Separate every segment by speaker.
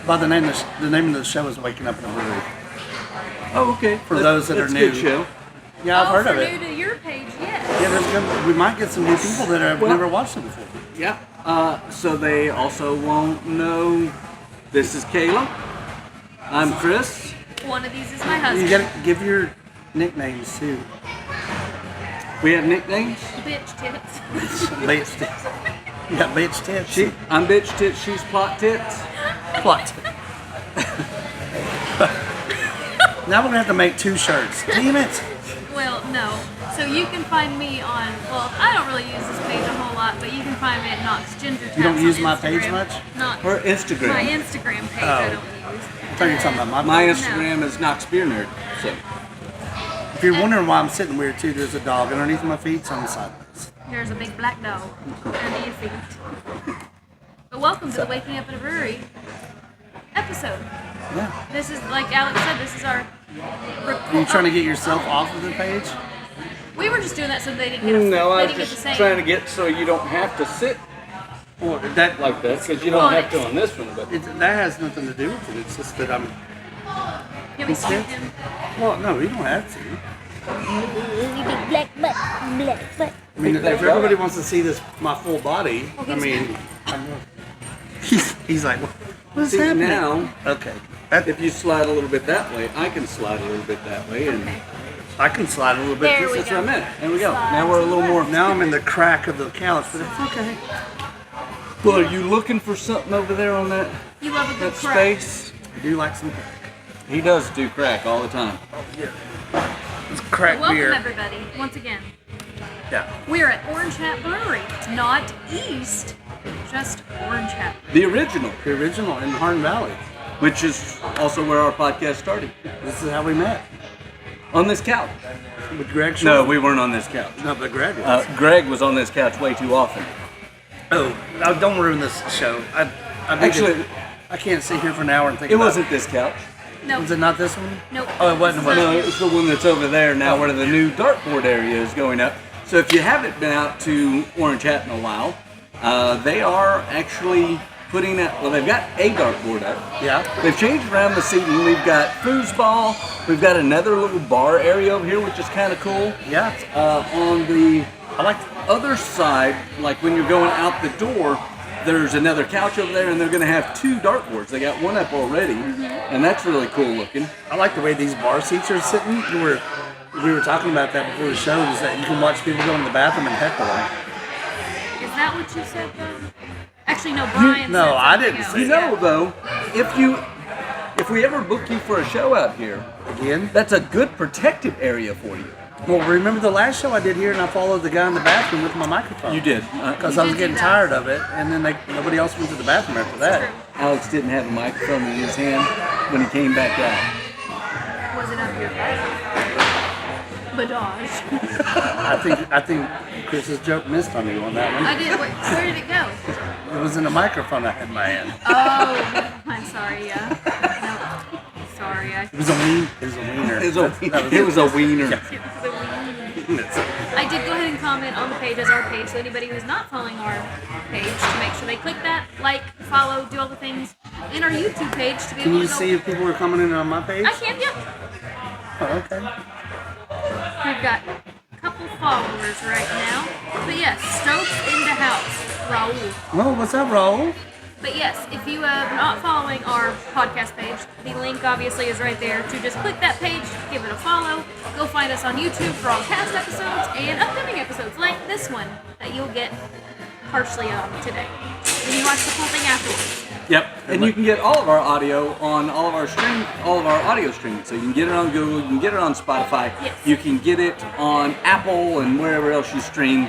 Speaker 1: By the name of the show is Waking Up in a Brewery.
Speaker 2: Oh, okay.
Speaker 1: For those that are new.
Speaker 2: Good show.
Speaker 1: Yeah, I've heard of it.
Speaker 3: New to your page, yes.
Speaker 1: Yeah, we might get some new people that have never watched it before.
Speaker 2: Yeah. So they also won't know. This is Kayla. I'm Chris.
Speaker 3: One of these is my husband.
Speaker 1: You gotta give your nicknames too.
Speaker 2: We have nicknames.
Speaker 3: Bitch tits.
Speaker 1: Bitch tits. You got bitch tits.
Speaker 2: I'm bitch tits. She's plot tits.
Speaker 1: Plot. Now we're gonna have to make 2 shirts. Damn it.
Speaker 3: Well, no. So you can find me on, well, I don't really use this page a whole lot, but you can find me at Knox Ginger Taps.
Speaker 1: You don't use my
Speaker 3: Instagram.
Speaker 1: page much?
Speaker 3: Not
Speaker 2: Her Instagram.
Speaker 3: my Instagram page I don't use.
Speaker 1: I thought you were talking about
Speaker 2: My Instagram is Knox Beer Nerd. So.
Speaker 1: If you're wondering why I'm sitting weird too, there's a dog underneath my feet, so I'm sideways.
Speaker 3: There's a big black dog under your feet. But welcome to the Waking Up in a Brewery episode.
Speaker 1: Yeah.
Speaker 3: This is, like Alex said, this is our...
Speaker 1: Are you trying to get yourself off of the page?
Speaker 3: We were just doing that so they didn't get
Speaker 2: No, I
Speaker 3: they
Speaker 2: was
Speaker 3: didn't get
Speaker 2: just
Speaker 3: the same.
Speaker 2: trying to get so you don't have to sit
Speaker 1: Well, that
Speaker 2: like this, because you don't have to on this one. But
Speaker 1: that has nothing to do with it. It's just that I'm.
Speaker 3: Can we see him?
Speaker 1: Well, no, you don't have to.
Speaker 4: Black butt.
Speaker 1: I mean, if everybody wants to see my full body, I mean, he's like, what's
Speaker 2: see,
Speaker 1: happening?
Speaker 2: now,
Speaker 1: Okay.
Speaker 2: if you slide a little bit that way, I can slide a little bit that way, and
Speaker 3: Okay.
Speaker 1: I can slide a little bit.
Speaker 3: There we
Speaker 2: that's
Speaker 3: go.
Speaker 2: what I meant. There we go.
Speaker 3: Slide
Speaker 2: Now we're a little more.
Speaker 1: Now I'm in the crack of the couch, but it's okay.
Speaker 2: Well, are you looking for something over there on that
Speaker 3: You love a good
Speaker 2: that
Speaker 3: crack.
Speaker 2: space?
Speaker 1: I do like some crack.
Speaker 2: He does do crack all the time.
Speaker 1: It's crack
Speaker 3: Welcome
Speaker 1: beer.
Speaker 3: everybody, once again.
Speaker 1: Yeah.
Speaker 3: We're at Orange Hat Brewery, not East, just Orange Hat.
Speaker 2: The original,
Speaker 1: The original in Hardin Valley.
Speaker 2: which is also where our podcast started.
Speaker 1: This is how we met.
Speaker 2: On this couch.
Speaker 1: With Greg Shore.
Speaker 2: No, we weren't on this couch.
Speaker 1: No, but Greg was.
Speaker 2: Greg was on this couch way too often.
Speaker 1: Oh, don't ruin this show.
Speaker 2: Actually,
Speaker 1: I can't sit here for an hour and think
Speaker 2: it
Speaker 1: about
Speaker 2: wasn't this couch.
Speaker 3: No.
Speaker 1: Was it not this one?
Speaker 3: Nope.
Speaker 1: Oh, it wasn't.
Speaker 3: It's
Speaker 2: No,
Speaker 3: not.
Speaker 2: it's the one that's over there now where the new dartboard area is going up. So if you haven't been out to Orange Hat in a while, they are actually putting that, well, they've got a dartboard up.
Speaker 1: Yeah.
Speaker 2: They've changed around the seating. We've got foosball. We've got another little bar area over here, which is kind of cool.
Speaker 1: Yeah.
Speaker 2: On the
Speaker 1: I like.
Speaker 2: other side, like when you're going out the door, there's another couch over there, and they're going to have 2 dartboards. They got one up already, and that's really cool looking.
Speaker 1: I like the way these bar seats are sitting. We were talking about that before the show. Is that you can watch people go in the bathroom and heckle them.
Speaker 3: Is that what you said though? Actually, no, Brian
Speaker 1: No,
Speaker 3: said
Speaker 1: I
Speaker 3: something
Speaker 1: didn't
Speaker 3: else.
Speaker 1: say
Speaker 2: You know, though, if we ever book you for a show out here,
Speaker 1: Again.
Speaker 2: that's a good protected area for you.
Speaker 1: Well, remember the last show I did here, and I followed the guy in the bathroom with my microphone.
Speaker 2: You did.
Speaker 1: Because
Speaker 3: You
Speaker 1: I was
Speaker 3: did
Speaker 1: getting
Speaker 3: do that.
Speaker 1: tired of it, and then nobody else went to the bathroom after that.
Speaker 3: True.
Speaker 2: Alex didn't have a microphone in his hand when he came back out.
Speaker 3: Was it up your badage?
Speaker 1: I think Chris's joke missed on you on that one.
Speaker 3: I did. Where did it go?
Speaker 1: It was in a microphone I had in my hand.
Speaker 3: Oh, I'm sorry. Yeah. No, sorry.
Speaker 1: It was a wiener.
Speaker 2: It was a wiener.
Speaker 3: I did go ahead and comment on the page as our page, so anybody who's not following our page, to make sure they click that, like, follow, do all the things, and our YouTube page to be
Speaker 1: Can
Speaker 3: able
Speaker 1: you
Speaker 3: to go.
Speaker 1: see if people are commenting on my page?
Speaker 3: I can, yep.
Speaker 1: Oh, okay.
Speaker 3: We've got a couple followers right now. But yes, Stokes in the house, Raul.
Speaker 1: Well, what's up, Raul?
Speaker 3: But yes, if you are not following our podcast page, the link obviously is right there to just click that page, give it a follow. Go find us on YouTube for all past episodes and upcoming episodes like this one that you'll get partially on today. Then you watch the full thing afterwards.
Speaker 2: Yep. And you can get all of our audio on all of our audio streaming. So you can get it on Google, you can get it on Spotify,
Speaker 3: Yes.
Speaker 2: you can get it on Apple and wherever else you stream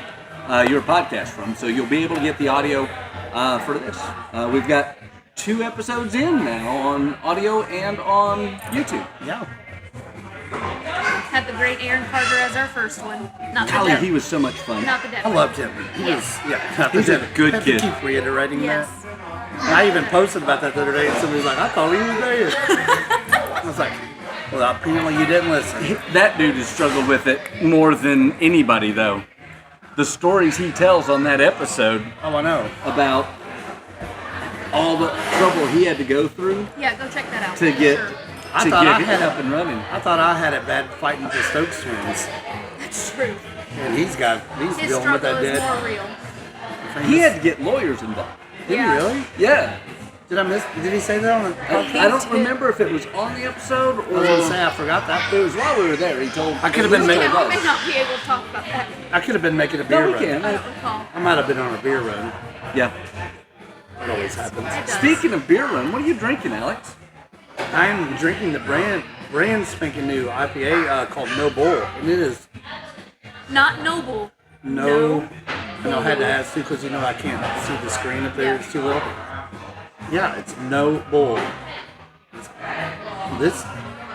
Speaker 2: your podcast from. So you'll be able to get the audio for this. We've got 2 episodes in now on audio and on YouTube.
Speaker 1: Yeah.
Speaker 3: Had the great Aaron Carter as our first one. Not the
Speaker 2: Golly,
Speaker 3: devil.
Speaker 2: he was so much fun.
Speaker 3: Not the
Speaker 1: I
Speaker 3: devil.
Speaker 1: loved him. He
Speaker 3: Yes.
Speaker 1: was, yeah.
Speaker 2: He's a good
Speaker 1: have
Speaker 2: kid.
Speaker 1: To keep reiterating
Speaker 3: Yes.
Speaker 1: that. I even posted about that the other day, and somebody's like, I thought he was dead. I was like, well, apparently you didn't listen.
Speaker 2: That dude has struggled with it more than anybody, though. The stories he tells on that episode
Speaker 1: Oh, I know.
Speaker 2: about all the trouble he had to go through
Speaker 3: Yeah, go check that out.
Speaker 2: to get
Speaker 3: Sure.
Speaker 1: I thought I
Speaker 2: it
Speaker 1: had
Speaker 2: up and running.
Speaker 1: I thought I had it bad fighting the Stokes twins,
Speaker 3: That's true.
Speaker 1: and he's
Speaker 3: His
Speaker 1: dealing with that
Speaker 3: struggle is
Speaker 1: dead.
Speaker 3: more real.
Speaker 2: He had to get lawyers involved.
Speaker 1: Did
Speaker 3: Yeah.
Speaker 1: he really?
Speaker 2: Yeah.
Speaker 1: Did he say that on the podcast?
Speaker 2: I don't remember if it was on the episode
Speaker 1: I was gonna say
Speaker 2: or
Speaker 1: I forgot that.
Speaker 2: it was while we were there. He told.
Speaker 1: I could have been
Speaker 3: We
Speaker 1: making.
Speaker 3: may not be able to talk about that.
Speaker 1: I could have been making a beer
Speaker 2: No, we
Speaker 1: run.
Speaker 2: can.
Speaker 3: I don't recall.
Speaker 1: I might have been on a beer run.
Speaker 2: Yeah.
Speaker 1: It always happens.
Speaker 3: It does.
Speaker 2: Speaking of beer run, what are you drinking, Alex?
Speaker 1: I'm drinking the brand spanking new IPA called No Bull, and it is
Speaker 3: Not noble.
Speaker 1: no. I know I had to ask you because I can't see the screen up there;
Speaker 3: Yeah.
Speaker 1: it's too little. Yeah, it's No Bull. This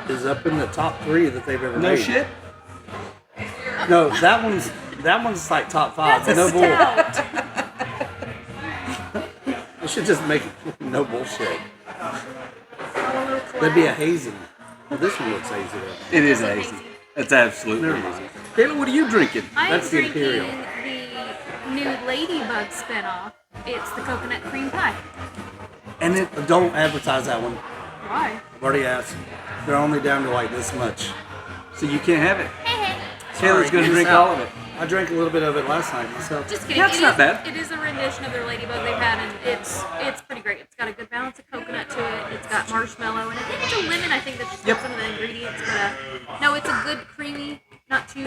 Speaker 1: is up in the top 3 that they've ever
Speaker 2: No
Speaker 1: made.
Speaker 2: shit.
Speaker 1: No, that one's like top 5.
Speaker 3: That's a
Speaker 1: No Bull.
Speaker 3: stout.
Speaker 1: They should just make it No Bullshit.
Speaker 3: A little
Speaker 1: That'd be a
Speaker 3: cloud.
Speaker 1: hazy. Well, this one looks hazy though.
Speaker 2: It is
Speaker 3: It's
Speaker 2: hazy.
Speaker 3: hazy.
Speaker 2: It's absolutely hazy. Kayla, what are you drinking?
Speaker 3: I'm
Speaker 1: That's the
Speaker 3: drinking
Speaker 1: Imperial.
Speaker 3: the new Ladybug spinoff. It's the coconut cream pie.
Speaker 2: And it.
Speaker 1: Don't advertise that one.
Speaker 3: Why?
Speaker 1: I've already asked. They're only down to like this much.
Speaker 2: So you can't have it.
Speaker 1: Sorry,
Speaker 2: Kayla's gonna
Speaker 1: miss
Speaker 2: drink
Speaker 1: out.
Speaker 2: all of it.
Speaker 1: I drank a little bit of it last night myself.
Speaker 3: Just kidding.
Speaker 2: That's
Speaker 3: It
Speaker 2: not
Speaker 3: is-
Speaker 2: bad.
Speaker 3: It is a rendition of their Ladybug they've had, and it's pretty great. It's got a good balance of coconut to it. It's got marshmallow, and I think it's a lemon. I think that's just
Speaker 2: Yep.
Speaker 3: some of the ingredients. But no, it's a good creamy, not too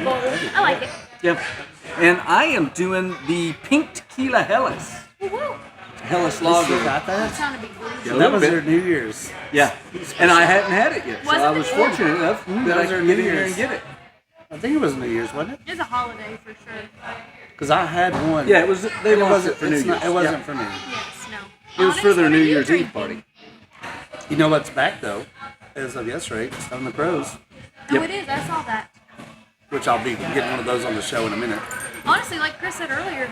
Speaker 3: bold. I like it.
Speaker 2: Yep. And I am doing the pink tequila Hellas.
Speaker 3: Woo-hoo.
Speaker 2: Hellas
Speaker 1: You
Speaker 2: lager.
Speaker 1: got
Speaker 3: That
Speaker 1: that?
Speaker 3: sounded big.
Speaker 2: Yeah. A
Speaker 1: That
Speaker 2: little
Speaker 1: was
Speaker 2: bit.
Speaker 1: their New Year's.
Speaker 2: Yeah. And I hadn't had it yet, so
Speaker 3: Wasn't
Speaker 2: I
Speaker 3: it
Speaker 2: was
Speaker 3: good?
Speaker 2: fortunate enough that I
Speaker 1: was their
Speaker 2: could get in
Speaker 1: New
Speaker 2: here and
Speaker 1: Year's.
Speaker 2: get it.
Speaker 1: I think it was New Year's, wasn't it?
Speaker 3: It's a holiday for sure.
Speaker 1: Because I had one.
Speaker 2: Yeah, it was. They
Speaker 1: It
Speaker 2: launched
Speaker 1: wasn't
Speaker 2: it for New
Speaker 1: it's
Speaker 2: Year's.
Speaker 1: not- It wasn't
Speaker 2: Yeah.
Speaker 1: for me.
Speaker 3: Yes, no.
Speaker 2: It was for
Speaker 3: Onyx,
Speaker 2: their
Speaker 3: what
Speaker 2: New
Speaker 3: are you
Speaker 2: Year's Eve
Speaker 3: drinking?
Speaker 2: party.
Speaker 1: You know what's back though, as of yesterday, Stone the Crows,
Speaker 3: Oh,
Speaker 2: Yep.
Speaker 3: it is. I saw that.
Speaker 1: which I'll be getting one of those on the show in a minute.
Speaker 3: Honestly, like Chris said earlier,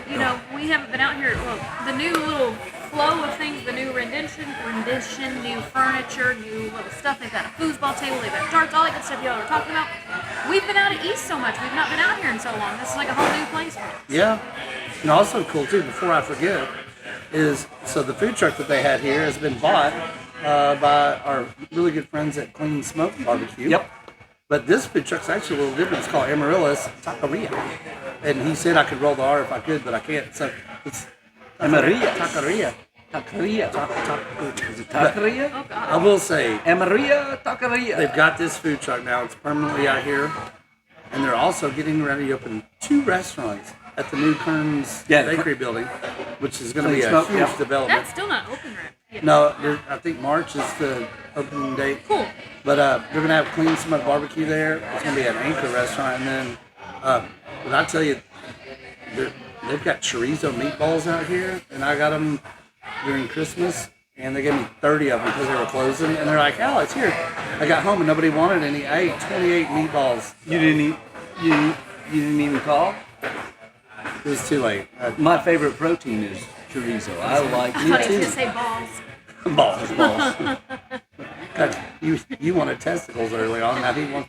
Speaker 3: we haven't been out here. Well, the new little flow of things, the new rendition, new furniture, new little stuff. They've got a foosball table, they've got darts, all that good stuff y'all are talking about. We've been out at East so much. We've not been out here in so long. This is like a whole new place for us.
Speaker 1: Yeah, and also cool too. Before I forget, is so the food truck that they had here has been bought by our really good friends at Clean Smoke Barbecue.
Speaker 2: Yep.
Speaker 1: But this food truck's actually a little different. It's called Amaryllis Taqueria. And he said I could roll the R if I could, but I can't. So it's
Speaker 2: Amaryllis.
Speaker 1: Taqueria.
Speaker 2: Taqueria. Is it
Speaker 1: But
Speaker 2: taqueria?
Speaker 3: Oh, God.
Speaker 1: I will say,
Speaker 2: Amaria taqueria.
Speaker 1: they've got this food truck now. It's permanently out here. And they're also getting ready to open 2 restaurants at the new Kern's
Speaker 2: Yeah.
Speaker 1: Bakery building, which is going to be
Speaker 2: Clean
Speaker 1: a
Speaker 2: Smoke,
Speaker 1: huge
Speaker 2: yeah.
Speaker 1: development.
Speaker 3: That's still not open right yet.
Speaker 1: No, I think March is the opening date.
Speaker 3: Cool.
Speaker 1: But they're going to have Clean Smoke Barbecue there. It's going to be an anchor restaurant. And then, but I tell you, they've got chorizo meatballs out here. And I got them during Christmas. And they gave me 30 of them because they were closing. And they're like, Alex, here. I got home and nobody wanted any. I ate 28 meatballs.
Speaker 2: You didn't eat. You didn't even call.
Speaker 1: It was too late.
Speaker 2: My favorite protein is chorizo. I like
Speaker 3: I thought he was
Speaker 1: too.
Speaker 3: going to say balls.
Speaker 1: Balls. God, you wanted testicles early on. Now he wants.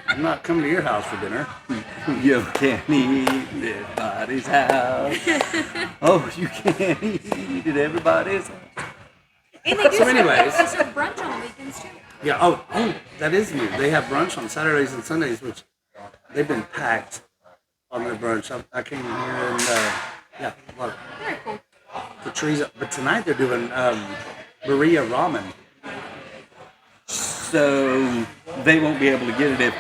Speaker 1: I'm not coming to your house for dinner.
Speaker 2: You can't eat at everybody's house. Oh, you can't eat at everybody's house.
Speaker 3: And they do
Speaker 1: So anyways.
Speaker 3: they serve brunch on the weekends too.
Speaker 1: Yeah. Oh, that is new. They have brunch on Saturdays and Sundays, which they've been packed on their brunch. I came here and yeah, a lot
Speaker 3: Very cool.
Speaker 1: the trees. But tonight they're doing burrito ramen.
Speaker 2: So they won't be able to get it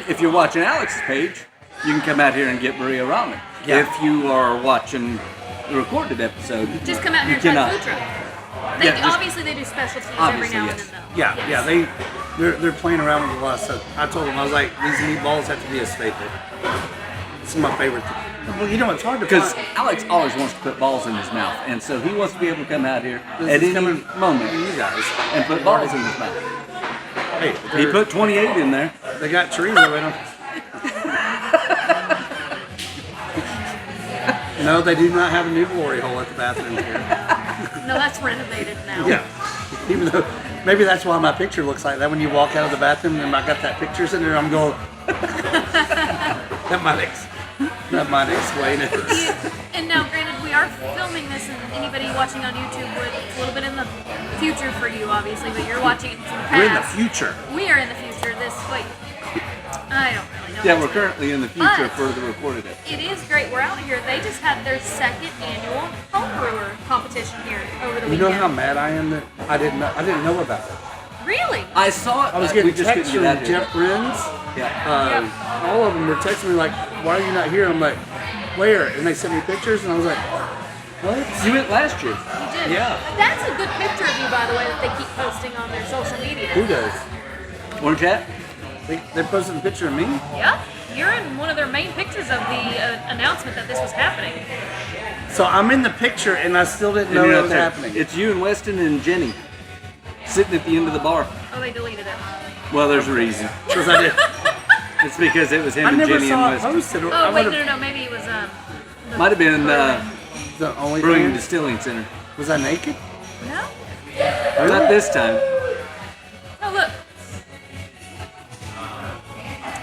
Speaker 2: if you're watching Alex's page. You can come out here and get burrito ramen.
Speaker 1: Yeah.
Speaker 2: If you are watching the recorded episode,
Speaker 3: Just come out here
Speaker 2: you
Speaker 3: and try
Speaker 2: cannot.
Speaker 3: the food truck. They
Speaker 2: Yeah, just-
Speaker 3: obviously they do specialties every
Speaker 2: Obviously,
Speaker 3: now
Speaker 2: yes.
Speaker 3: and then though.
Speaker 1: Yeah,
Speaker 3: Yes.
Speaker 1: yeah. They're playing around with a lot of stuff. I told them I was like, these meatballs have to be a staple. It's my favorite thing. Well, it's hard to
Speaker 2: Because
Speaker 1: find.
Speaker 2: Alex always wants to put balls in his mouth, and so he wants to be able to come out here
Speaker 1: This
Speaker 2: at
Speaker 1: is
Speaker 2: any
Speaker 1: coming
Speaker 2: moment
Speaker 1: from you guys
Speaker 2: and put balls in his mouth.
Speaker 1: Hey,
Speaker 2: He put 28 in there.
Speaker 1: they got chorizo in them. No, they do not have a new glory hole at the bathroom here.
Speaker 3: No, that's renovated now.
Speaker 1: Yeah. Even though, maybe that's why my picture looks like that when you walk out of the bathroom and I got that picture sitting there, I'm going, that might explain it.
Speaker 3: And now, granted, we are are filming this, and anybody watching on YouTube, it's a little bit in the future for you, obviously, but you're watching it from the past.
Speaker 1: We're in the future.
Speaker 3: We are in the future. I don't really know.
Speaker 2: Yeah, we're currently in the future
Speaker 3: But
Speaker 2: for the recorded episode.
Speaker 3: It is great. We're out here. They just had their second annual homebrewer competition here over the
Speaker 1: You
Speaker 3: weekend.
Speaker 1: know how mad I am that I didn't know about it.
Speaker 3: Really?
Speaker 2: I saw it.
Speaker 1: I was
Speaker 2: we
Speaker 1: getting
Speaker 2: just
Speaker 1: texts
Speaker 2: couldn't
Speaker 1: from
Speaker 2: get out here.
Speaker 1: Jeff Friends.
Speaker 2: Yeah.
Speaker 1: All of them were texting me like, "Why are you not here?" I'm like, "Where?" And they sent me pictures, and I was like, "What?"
Speaker 2: You went last year.
Speaker 3: You did.
Speaker 1: Yeah.
Speaker 3: That's a good picture of you, by the way, that they keep posting on their social media.
Speaker 1: Who does?
Speaker 2: Orange hat?
Speaker 1: They posted a picture of me.
Speaker 3: Yeah. You're in one of their main pictures of the announcement that this was happening.
Speaker 1: So I'm in the picture, and I still didn't know
Speaker 2: And you're
Speaker 1: it was
Speaker 2: out there.
Speaker 1: happening.
Speaker 2: It's you and Weston and Jenny sitting at the end of the bar.
Speaker 3: Oh, they deleted it.
Speaker 2: Well, there's a reason.
Speaker 1: Because I did.
Speaker 2: It's because it was him
Speaker 1: I
Speaker 2: and
Speaker 1: never
Speaker 2: Jenny
Speaker 1: saw
Speaker 2: and
Speaker 1: it
Speaker 2: Weston.
Speaker 1: posted. I
Speaker 3: Oh, wait,
Speaker 1: would've-
Speaker 3: no. Maybe it was, the
Speaker 2: Might have been
Speaker 1: The only
Speaker 2: Brewing and
Speaker 1: thing
Speaker 2: Distilling Center.
Speaker 1: was I naked?
Speaker 3: No?
Speaker 2: Not this time.
Speaker 3: Oh, look.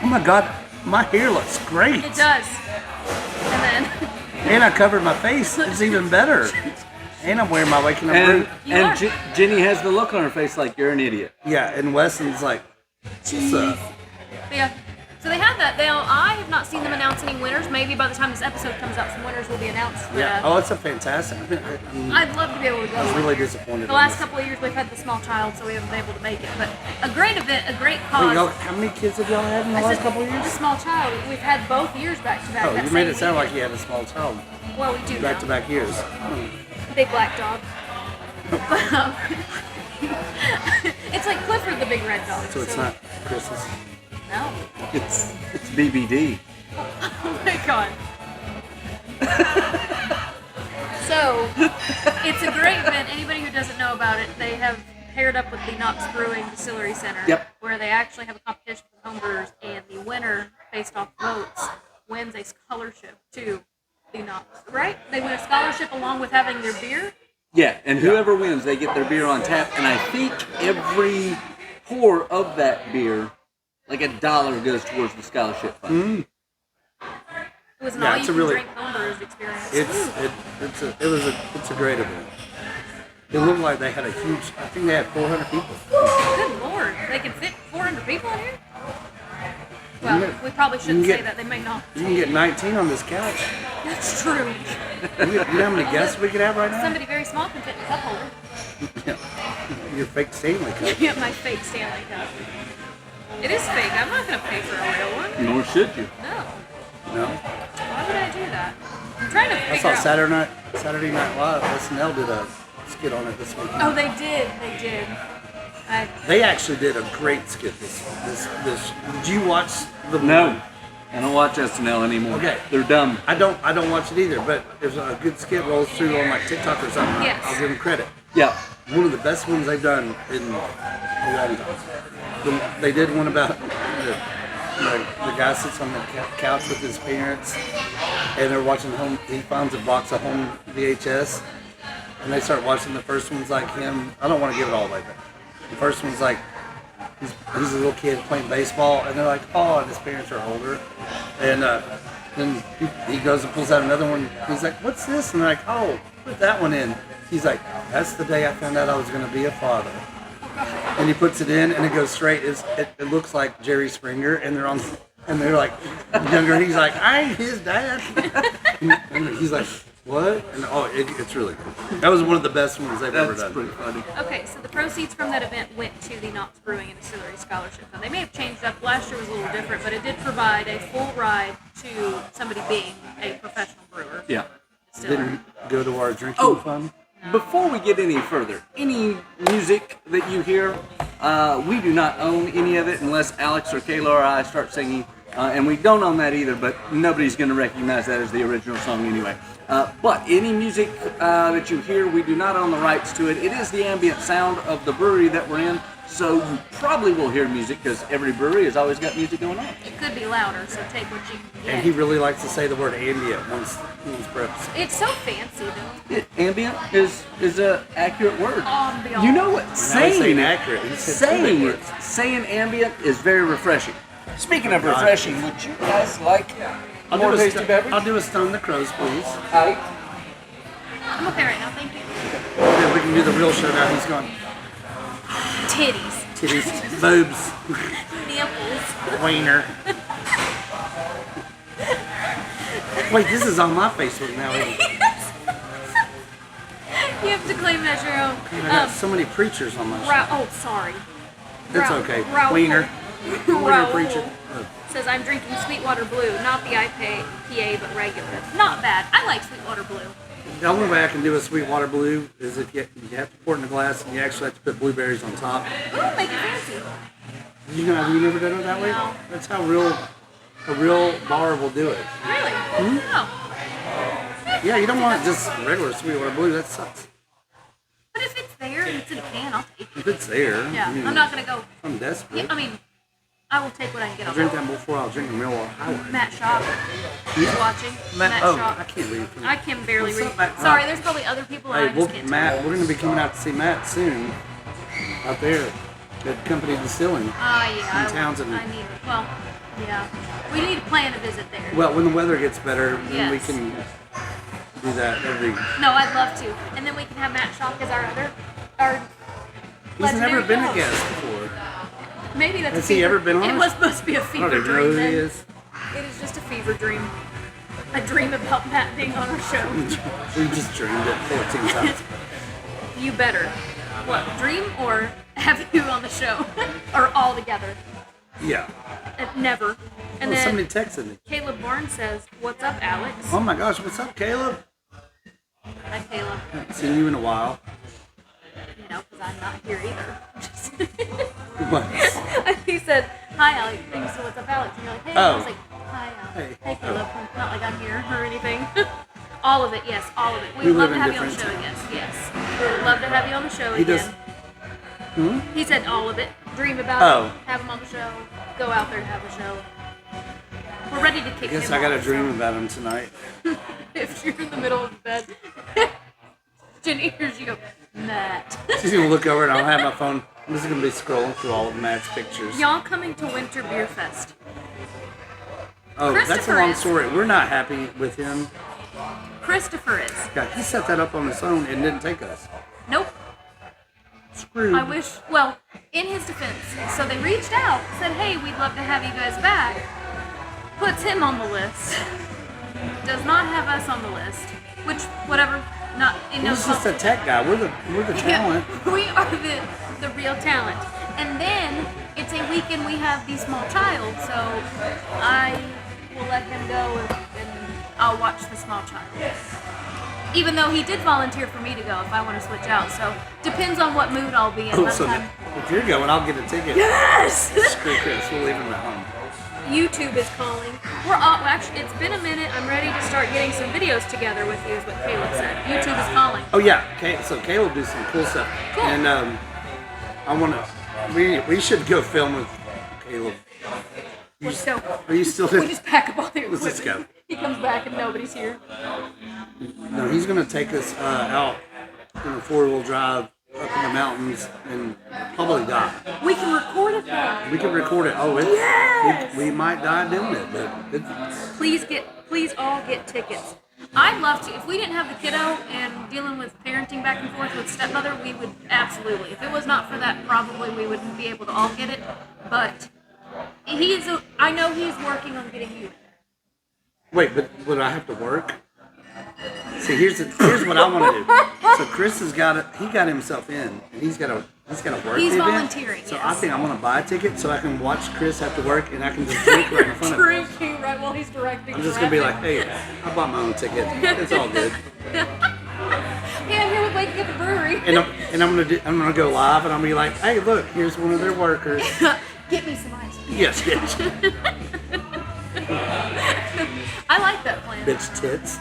Speaker 1: Oh my God, my hair looks great.
Speaker 3: It does. And then,
Speaker 1: And I covered my face. It's even better. And I'm wearing my waking up
Speaker 2: And,
Speaker 1: boot.
Speaker 3: You
Speaker 2: and
Speaker 3: are.
Speaker 2: Jenny has the look on her face like you're an idiot.
Speaker 1: Yeah, and Weston's like, what's up?
Speaker 3: yeah. So they have that. I have not seen them announce any winners. Maybe by the time this episode comes out, some winners will be announced. But,
Speaker 1: Yeah. Oh, it's a fantastic.
Speaker 3: I'd love to be able to
Speaker 1: I was
Speaker 3: go.
Speaker 1: really disappointed.
Speaker 3: The last couple of years, we've had the small child, so we haven't been able to make it. But a great event, a great
Speaker 1: Wait,
Speaker 3: cause.
Speaker 1: how many kids have y'all had in the
Speaker 3: I
Speaker 1: last
Speaker 3: said,
Speaker 1: couple of
Speaker 3: The
Speaker 1: years?
Speaker 3: small child. We've had both years back to back.
Speaker 1: Oh,
Speaker 3: that
Speaker 1: you made
Speaker 3: same
Speaker 1: it sound like
Speaker 3: weekend.
Speaker 1: you had a small child.
Speaker 3: Well, we do
Speaker 1: Back
Speaker 3: now.
Speaker 1: to back years.
Speaker 3: Big black dog. But, it's like Clifford the big red dog.
Speaker 1: So it's not Christmas.
Speaker 3: No.
Speaker 2: It's BBD.
Speaker 3: Oh my god. So, it's a great event. Anybody who doesn't know about it, they have paired up with the Knox Brewing Distillery Center,
Speaker 2: Yep.
Speaker 3: where they actually have a competition for homebrewers, and the winner, based off votes, wins a scholarship to the Knox. Right? They win a scholarship along with having their beer.
Speaker 2: Yeah, and whoever wins, they get their beer on tap. And I think every pour of that beer, like $1 goes towards the scholarship fund.
Speaker 3: It was an
Speaker 1: Yeah, it's a really-
Speaker 3: all-you-can-drink homebrewers experience.
Speaker 1: It's a great event. It looked like they had a huge. I think they had 400 people.
Speaker 3: Good lord, they can fit 400 people in here? Well,
Speaker 1: can get-
Speaker 3: we probably shouldn't
Speaker 1: you
Speaker 3: say
Speaker 1: can
Speaker 3: that. They may not.
Speaker 1: You can get 19 on this couch.
Speaker 3: That's true.
Speaker 1: You know how many guests we could have right now?
Speaker 3: Somebody very small can fit in a cup holder.
Speaker 1: Your fake Stanley cup.
Speaker 3: Get my fake Stanley Cup. It is fake. I'm not going to pay for a real one.
Speaker 2: Nor should you.
Speaker 3: No.
Speaker 1: No.
Speaker 3: Why would I do that? I'm trying to
Speaker 1: I
Speaker 3: figure
Speaker 1: saw
Speaker 3: out.
Speaker 1: Saturday Night Live. SNL did a skit on it this weekend.
Speaker 3: Oh, they did. They did.
Speaker 1: They actually did a great skit. This. Did you watch the?
Speaker 2: No, I don't watch SNL anymore.
Speaker 1: Okay.
Speaker 2: They're dumb.
Speaker 1: I don't watch it either. But if a good skit rolls through on like TikTok or something,
Speaker 3: Yes.
Speaker 1: I'll give them credit.
Speaker 2: Yeah.
Speaker 1: One of the best ones they've done in a long time. They did one about the guy sits on the couch with his parents, and they're watching home. He finds a box of home VHS, and they start watching. The first one's like him. I don't want to give it all away, but the first one's like he's a little kid playing baseball, and they're like, oh, and his parents are older, and then he goes and pulls out another one. He's like, what's this? And they're like, oh, put that one in. He's like, that's the day I found out I was going to be a father. And he puts it in, and it goes straight. It looks like Jerry Springer, and they're like younger. He's like, I ain't his dad. And he's like, what? And it's really good. That was one of the best ones they've ever
Speaker 2: That's
Speaker 1: done.
Speaker 2: pretty funny.
Speaker 3: Okay, so the proceeds from that event went to the Knox Brewing and Distillery Scholarship Fund. They may have changed up. Last year was a little different, but it did provide a full ride to somebody being a professional brewer.
Speaker 2: Yeah.
Speaker 3: Distiller.
Speaker 1: Didn't go to our drinking
Speaker 2: Oh.
Speaker 1: fund.
Speaker 2: Before we get any further, any music that you hear, we do not own any of it unless Alex or Kayla or I start singing. And we don't own that either, but nobody's going to recognize that as the original song anyway. But any music that you hear, we do not own the rights to it. It is the ambient sound of the brewery that we're in, so you probably will hear music because every brewery has always got music going on.
Speaker 3: It could be louder, so take what you can get.
Speaker 1: And he really likes to say the word ambient once per episode.
Speaker 3: It's so fancy, though.
Speaker 2: Ambient is a accurate word.
Speaker 3: Ambiance.
Speaker 2: You know what?
Speaker 1: Now he's
Speaker 2: Saying
Speaker 1: saying
Speaker 2: it,
Speaker 1: accurate. He said two big
Speaker 2: saying
Speaker 1: words.
Speaker 2: saying ambient is very refreshing. Speaking of refreshing, would you guys like
Speaker 1: I'll
Speaker 2: more
Speaker 1: do,
Speaker 2: tasty beverage?
Speaker 1: I'll do a Stone the Crows, please.
Speaker 2: Alright.
Speaker 3: I'm okay right now, thank you.
Speaker 1: Then we can do the real show now. He's gone.
Speaker 3: Titties.
Speaker 1: Titties, boobs,
Speaker 3: Nipples.
Speaker 1: wiener. Wait, this is on my Facebook now. Isn't it?
Speaker 3: You have to claim that your own.
Speaker 1: I got so many preachers on my show.
Speaker 3: Sorry.
Speaker 1: It's okay.
Speaker 3: Raul.
Speaker 1: Wiener. Wiener
Speaker 3: Raul
Speaker 1: preacher. Oh.
Speaker 3: says, I'm drinking Sweetwater Blue, not the IPA, but regular. Not bad. I like Sweetwater Blue.
Speaker 1: The only way I can do a Sweetwater Blue is if you have to pour it in a glass and you actually have to put blueberries on top.
Speaker 3: Ooh, make it fancy.
Speaker 1: Have you never done it that way?
Speaker 3: No.
Speaker 1: That's how a real bar will do it.
Speaker 3: Really? Oh.
Speaker 1: Yeah, you don't want just regular Sweetwater Blue. That sucks.
Speaker 3: But if it's there and it's in a can, I'll take it.
Speaker 1: If it's there,
Speaker 3: Yeah,
Speaker 1: I mean,
Speaker 3: I'm not going to go.
Speaker 1: I'm desperate.
Speaker 3: Yeah, I mean, I will take what I can get
Speaker 1: I'll
Speaker 3: on
Speaker 1: drink
Speaker 3: that.
Speaker 1: that before I'll drink a real highway.
Speaker 3: Matt Shop. He's watching. Matt
Speaker 1: Oh,
Speaker 3: Shop.
Speaker 1: I can't read.
Speaker 3: I can barely
Speaker 1: What's
Speaker 3: read.
Speaker 1: up, Matt?
Speaker 3: Sorry, there's probably other people and I
Speaker 1: Hey,
Speaker 3: just can't
Speaker 1: Matt, we're going to be coming out to see Matt soon. Out there at Company Distilling.
Speaker 3: Yeah.
Speaker 1: in Townsend.
Speaker 3: I need, well, yeah. We need to plan a visit there.
Speaker 1: Well, when the weather gets better, then we
Speaker 3: Yes.
Speaker 1: can do that every.
Speaker 3: No, I'd love to. And then we can have Matt Shock as our
Speaker 1: He's never
Speaker 3: legendary
Speaker 1: been a
Speaker 3: host.
Speaker 1: guest before.
Speaker 3: Maybe that's
Speaker 1: Has
Speaker 3: a fever.
Speaker 1: he ever been on
Speaker 3: It
Speaker 1: it?
Speaker 3: was supposed to be a
Speaker 1: I
Speaker 3: fever
Speaker 1: don't even know
Speaker 3: dream
Speaker 1: who he
Speaker 3: then.
Speaker 1: is.
Speaker 3: It is just a fever dream. A dream about Matt being on our show.
Speaker 1: We just dreamed it 14 times.
Speaker 3: You better. What, dream or have you on the show? Or all together?
Speaker 1: Yeah.
Speaker 3: Never. And
Speaker 1: Oh,
Speaker 3: then
Speaker 1: somebody texted me.
Speaker 3: Caleb Barnes says, "What's up, Alex?"
Speaker 1: Oh my gosh, what's up, Caleb?
Speaker 3: Hi, Caleb.
Speaker 1: Haven't seen you in a while.
Speaker 3: You know, because I'm not here either.
Speaker 1: What?
Speaker 3: He said, "Hi, Alex." And you said, "What's up, Alex?" And you're like, "Hey."
Speaker 1: Oh.
Speaker 3: I was like, "Hi, Alex."
Speaker 1: Hey.
Speaker 3: Hey, Caleb. Not like I'm here or anything. All of it, yes, all of it.
Speaker 1: We
Speaker 3: We'd love
Speaker 1: live
Speaker 3: to
Speaker 1: in
Speaker 3: have you on the show
Speaker 1: different
Speaker 3: again. Yes. We would love to have you on the show
Speaker 1: He
Speaker 3: again.
Speaker 1: does.
Speaker 3: He said all of it. Dream about
Speaker 1: Oh.
Speaker 3: it. Have him on the show. Go out there and have a show. We're ready to kick
Speaker 1: I guess
Speaker 3: him
Speaker 1: I got a
Speaker 3: off,
Speaker 1: dream
Speaker 3: so
Speaker 1: about him tonight.
Speaker 3: if you're in the middle of bed, Jenny hears you go, Matt.
Speaker 1: She's gonna look over and I'll have my phone. I'm just gonna be scrolling through all of Matt's pictures.
Speaker 3: Y'all coming to Winter Beer Fest.
Speaker 1: Oh, that's a
Speaker 3: Christopher
Speaker 1: long
Speaker 3: is-
Speaker 1: story. We're not happy with him.
Speaker 3: Christopher is.
Speaker 1: God, he set that up on his own and didn't take us.
Speaker 3: Nope.
Speaker 1: Screwed.
Speaker 3: I wish, well, in his defense, so they reached out, said, hey, we'd love to have you guys back. Puts him on the list. Does not have us on the list. Which, whatever, not in no
Speaker 1: He's just a tech guy. We're the talent.
Speaker 3: Yeah, we are the real talent. And then it's a weekend we have the small child, so I will let him go and I'll watch the small child. Even though he did volunteer for me to go if I want to switch out, so depends on what mood I'll be in.
Speaker 1: Oh,
Speaker 3: by the
Speaker 1: so
Speaker 3: time.
Speaker 1: if you're going, I'll get a ticket.
Speaker 3: Yes!
Speaker 1: Screw Chris. We'll leave him at home.
Speaker 3: YouTube is calling. We're all, well, actually, it's been a minute. I'm ready to start getting some videos together with you, is what Caleb said. YouTube is calling.
Speaker 1: Oh yeah. Okay. So Caleb do some cool stuff,
Speaker 3: Cool.
Speaker 1: and I want to. We should go film with Caleb.
Speaker 3: Let's go.
Speaker 1: Are you still
Speaker 3: We
Speaker 1: there?
Speaker 3: just pack up all the equipment.
Speaker 1: Let's just go.
Speaker 3: He comes back and nobody's here.
Speaker 1: No, he's gonna take us out in a 4-wheel drive up in the mountains and probably die.
Speaker 3: We can record it though.
Speaker 1: We can record it. Oh,
Speaker 3: Yes!
Speaker 1: we might die doing it, but it's,
Speaker 3: Please all get tickets. I'd love to. If we didn't have the kiddo and dealing with parenting back and forth with stepmother, we would absolutely. If it was not for that, probably we wouldn't be able to all get it. But I know he's working on getting you in.
Speaker 1: wait, but would I have to work? See, here's what I want to do. So Chris has got it. He got himself in, and he's got to work.
Speaker 3: He's
Speaker 1: the event.
Speaker 3: volunteering,
Speaker 1: So
Speaker 3: yes.
Speaker 1: I think I'm gonna buy a ticket so I can watch Chris have to work, and I can just drink right in front of him.
Speaker 3: Drinking right while he's directing.
Speaker 1: I'm just gonna be like, hey, I bought my own ticket. It's all good.
Speaker 3: Yeah, I'm here with Waking at the brewery.
Speaker 1: And I'm gonna go live, and I'm gonna be like, hey, look, here's one of their workers.
Speaker 3: Get me some ice.
Speaker 1: Yes, bitch.
Speaker 3: I like that plan.
Speaker 1: Bitch tits.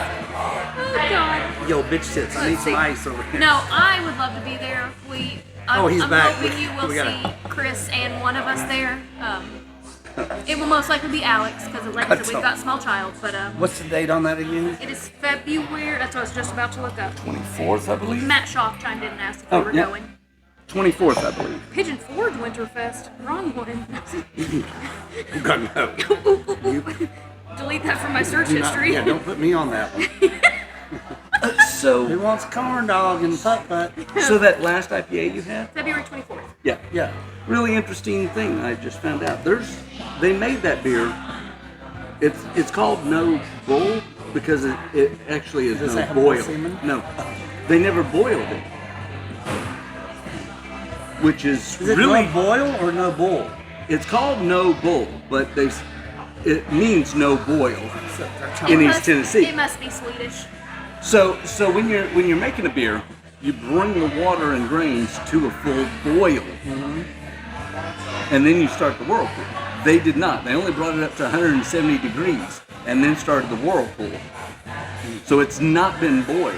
Speaker 3: Oh God.
Speaker 1: Yo, bitch tits. I need
Speaker 3: Let's
Speaker 1: some
Speaker 3: see.
Speaker 1: ice over here.
Speaker 3: No, I would love to be there.
Speaker 1: He's
Speaker 3: I'm
Speaker 1: back.
Speaker 3: hoping you will
Speaker 1: We gotta-
Speaker 3: see Chris and one of us there. It will most likely be Alex because, like I said, we've got small child. But
Speaker 1: What's the date on that again?
Speaker 3: it is February. That's what I was just about to look up.
Speaker 2: 24th, I believe.
Speaker 3: Matt Shaw chimed in and asked if we
Speaker 1: Oh,
Speaker 3: were
Speaker 1: yeah.
Speaker 3: going.
Speaker 2: 24th, I believe.
Speaker 3: Pigeon Forge Winterfest. Wrong one.
Speaker 1: God no.
Speaker 3: delete that from my search
Speaker 1: Do not-
Speaker 3: history.
Speaker 1: yeah, don't put me on that one. Who
Speaker 2: So,
Speaker 1: wants corn dog and putt-putt?
Speaker 2: so that last IPA you had?
Speaker 3: February 24th.
Speaker 2: Yeah.
Speaker 1: Yeah.
Speaker 2: Really interesting thing I just found out. They made that beer. It's called No Bull because it actually is
Speaker 1: Does
Speaker 2: no
Speaker 1: that have
Speaker 2: boil.
Speaker 1: semen?
Speaker 2: No, they never boiled it, which is
Speaker 1: Is it
Speaker 2: really
Speaker 1: no boil or no bull?
Speaker 2: It's called No Bull, but it means no boil
Speaker 1: So that's how
Speaker 2: in
Speaker 3: It
Speaker 2: East Tennessee.
Speaker 3: It must be Swedish.
Speaker 2: So when you're making a beer, you bring the water and grains to a full boil, and then you start the whirlpool. They did not. They only brought it up to 170 degrees and then started the whirlpool. So it's not been boiled,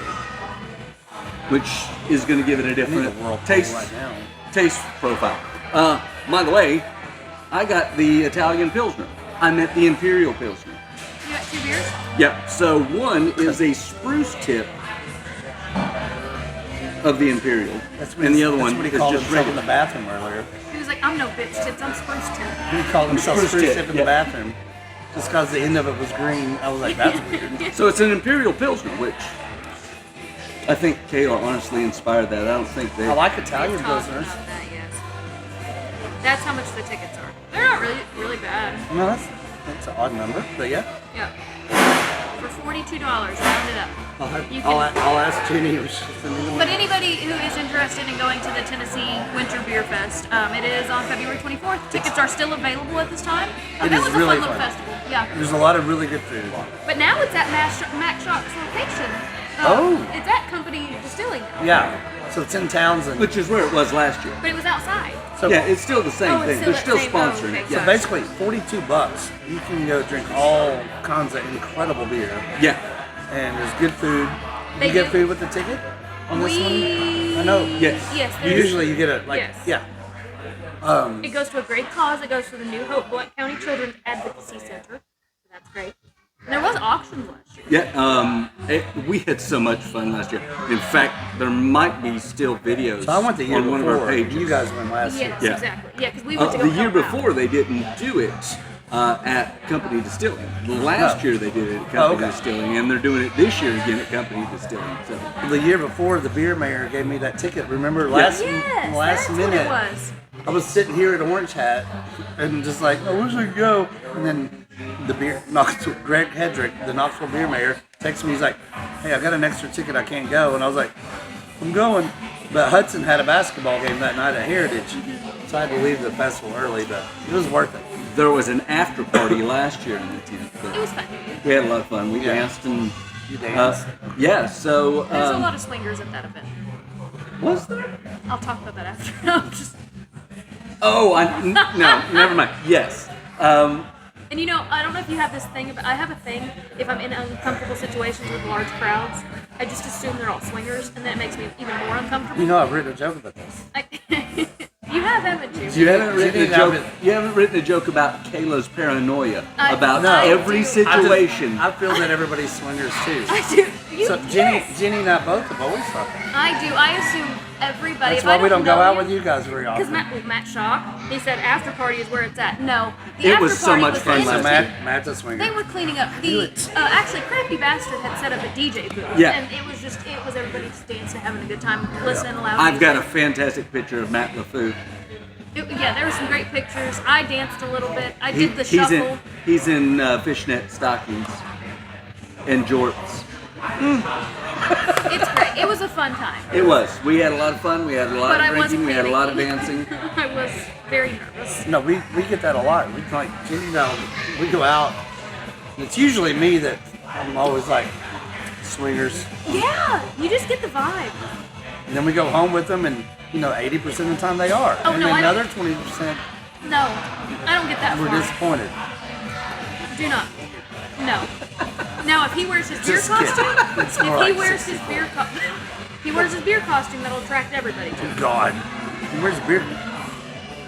Speaker 2: which is going to give it a
Speaker 1: I need a
Speaker 2: different
Speaker 1: whirlpool
Speaker 2: taste
Speaker 1: right now.
Speaker 2: taste profile. By the way, I got the Italian Pilsner. I meant the Imperial Pilsner.
Speaker 3: You got 2 beers?
Speaker 2: Yep. So one is a spruce tip of the Imperial, and the other one
Speaker 1: what he
Speaker 2: is
Speaker 1: called
Speaker 2: just
Speaker 1: himself in the
Speaker 2: regular.
Speaker 1: bathroom earlier.
Speaker 3: He was like, I'm no bitch tits, I'm spruce tip.
Speaker 1: He called himself
Speaker 2: Spruce
Speaker 1: spruce
Speaker 2: tip,
Speaker 1: tip in
Speaker 2: yeah.
Speaker 1: the bathroom. Just because the end of it was green. I was like, that's weird.
Speaker 2: So it's an Imperial Pilsner, which I think Kayla honestly inspired that. I don't think they.
Speaker 1: I like
Speaker 3: We've
Speaker 1: Italian
Speaker 3: talked
Speaker 1: pilsners.
Speaker 3: about that, yes. That's how much the tickets are. They're not really bad.
Speaker 1: No, that's an odd number, but yeah.
Speaker 3: Yeah. For $42, round it up. You can-
Speaker 1: I'll ask Jenny if she'll send me the
Speaker 3: But
Speaker 1: link.
Speaker 3: anybody who is interested in going to the Tennessee Winter Beer Fest, it is on February 24th. Tickets are still available at this time.
Speaker 1: It
Speaker 3: That
Speaker 1: is
Speaker 3: was a
Speaker 1: really
Speaker 3: fun little
Speaker 1: fun.
Speaker 3: festival. Yeah.
Speaker 1: There's a lot of really good food.
Speaker 3: But now it's at Mac Shock's location.
Speaker 1: Oh.
Speaker 3: It's at Company Distilling now.
Speaker 1: Yeah. So it's in Townsend.
Speaker 2: Which is where it was last year.
Speaker 3: But it was outside.
Speaker 1: So,
Speaker 2: Yeah, it's still the same
Speaker 3: Oh, it's
Speaker 2: thing.
Speaker 3: still
Speaker 2: They're
Speaker 3: that
Speaker 2: still
Speaker 3: same- oh,
Speaker 2: sponsoring
Speaker 3: okay.
Speaker 2: it.
Speaker 1: so
Speaker 2: Yeah.
Speaker 1: basically, $42. You can go drink all kinds of incredible beer,
Speaker 2: Yeah.
Speaker 1: and there's good food.
Speaker 3: They
Speaker 1: You get
Speaker 3: do.
Speaker 1: food with the ticket on this one? I know.
Speaker 2: Yes.
Speaker 3: Yes.
Speaker 1: You
Speaker 3: there's-
Speaker 1: usually you get it like
Speaker 3: Yes.
Speaker 1: yeah.
Speaker 3: It goes to a great cause. It goes to the New Hope Blount County Children's Advocacy Center. That's great. And there was auctions last year.
Speaker 2: Yeah. We had so much fun last year. In fact, there might be still videos
Speaker 1: So I went the year
Speaker 2: on one of our
Speaker 1: before.
Speaker 2: pages.
Speaker 1: You guys went last year.
Speaker 3: Yes,
Speaker 2: Yeah.
Speaker 3: exactly. Yeah, because we went to go
Speaker 2: The year
Speaker 3: help out.
Speaker 2: before, they didn't do it at Company Distilling. Last
Speaker 1: No.
Speaker 2: year, they did it at Company
Speaker 1: okay.
Speaker 2: Distilling, and they're doing it this year again at Company Distilling. So,
Speaker 1: The year before, the beer mayor gave me that ticket. Remember last
Speaker 3: Yes,
Speaker 1: last
Speaker 3: that's
Speaker 1: minute?
Speaker 3: what it was.
Speaker 1: I was sitting here at Orange Hat and just like, I wish I could go. And then the Greg Hedrick, the Knoxville beer mayor, texted me. He's like, hey, I got an extra ticket. I can't go. And I was like, I'm going. But Hudson had a basketball game that night at Heritage. So I had to leave the festival early, but it was worth it.
Speaker 2: there was an after party last year in the tent.
Speaker 3: It was fun.
Speaker 2: We had a lot of fun. We
Speaker 1: Yeah.
Speaker 2: danced and
Speaker 1: You danced.
Speaker 2: yeah. So
Speaker 3: There's a lot of swingers at that event.
Speaker 2: was there?
Speaker 3: I'll talk about that after. I'm just,
Speaker 2: Oh, no, never mind. Yes.
Speaker 3: and you know, I don't know if you have this thing, but I have a thing. If I'm in uncomfortable situations with large crowds, I just assume they're all swingers, and then it makes me even more uncomfortable.
Speaker 1: You know, I've written a joke about this.
Speaker 3: You have, haven't you?
Speaker 2: You haven't written a
Speaker 1: Jenny,
Speaker 2: joke.
Speaker 1: I've
Speaker 2: You haven't written a joke about Kayla's paranoia
Speaker 3: I-
Speaker 2: about
Speaker 3: No.
Speaker 2: every
Speaker 3: I do.
Speaker 2: situation.
Speaker 1: I feel that everybody's swingers too.
Speaker 3: I do. You,
Speaker 1: So
Speaker 3: yes.
Speaker 1: Jenny and I both have always thought that.
Speaker 3: I do. I assume everybody.
Speaker 1: That's
Speaker 3: if I
Speaker 1: why we don't go
Speaker 3: know
Speaker 1: out
Speaker 3: you-
Speaker 1: with you guys very
Speaker 3: Because
Speaker 1: often.
Speaker 3: Matt Shock, he said after party is where it's at. No, the
Speaker 2: It
Speaker 3: after
Speaker 2: was so
Speaker 3: party
Speaker 2: much
Speaker 3: was
Speaker 2: fun
Speaker 3: in
Speaker 2: last
Speaker 3: the
Speaker 2: year.
Speaker 3: tent.
Speaker 1: Matt's a swinger.
Speaker 3: They were cleaning up the. Actually, Crafty Bastard had set up a DJ booth.
Speaker 2: Yeah.
Speaker 3: And it was everybody just dancing, having a good time, listening aloud.
Speaker 2: I've got a fantastic picture of Matt LaFou.
Speaker 3: Yeah, there were some great pictures. I danced a little bit. I did the
Speaker 2: He's
Speaker 3: shuffle.
Speaker 2: he's in fishnet stockings and jorts.
Speaker 3: It's great. It was a fun time.
Speaker 2: It was. We had a lot of fun. We had a lot
Speaker 3: But I
Speaker 2: of
Speaker 3: wasn't
Speaker 2: drinking. We had a lot of
Speaker 3: cleaning.
Speaker 2: dancing.
Speaker 3: I was very nervous.
Speaker 1: No, we get that a lot. We like Jenny and I, we go out. And it's usually me that I'm always like swingers,
Speaker 3: Yeah, you just get the vibe.
Speaker 1: and then we go home with them, and 80% of the time they are,
Speaker 3: Oh,
Speaker 1: and
Speaker 3: no,
Speaker 1: then
Speaker 3: I
Speaker 1: the
Speaker 3: don't-
Speaker 1: other 20%
Speaker 3: No, I don't get that
Speaker 1: we're
Speaker 3: far.
Speaker 1: disappointed.
Speaker 3: Do not. No. Now, if he wears his beer
Speaker 1: Just kidding.
Speaker 3: costume,
Speaker 1: It's
Speaker 3: if
Speaker 1: more
Speaker 3: he
Speaker 1: like
Speaker 3: wears
Speaker 1: 60.
Speaker 3: his beer he wears his beer costume, that'll attract everybody to him.
Speaker 1: God, he wears a beer.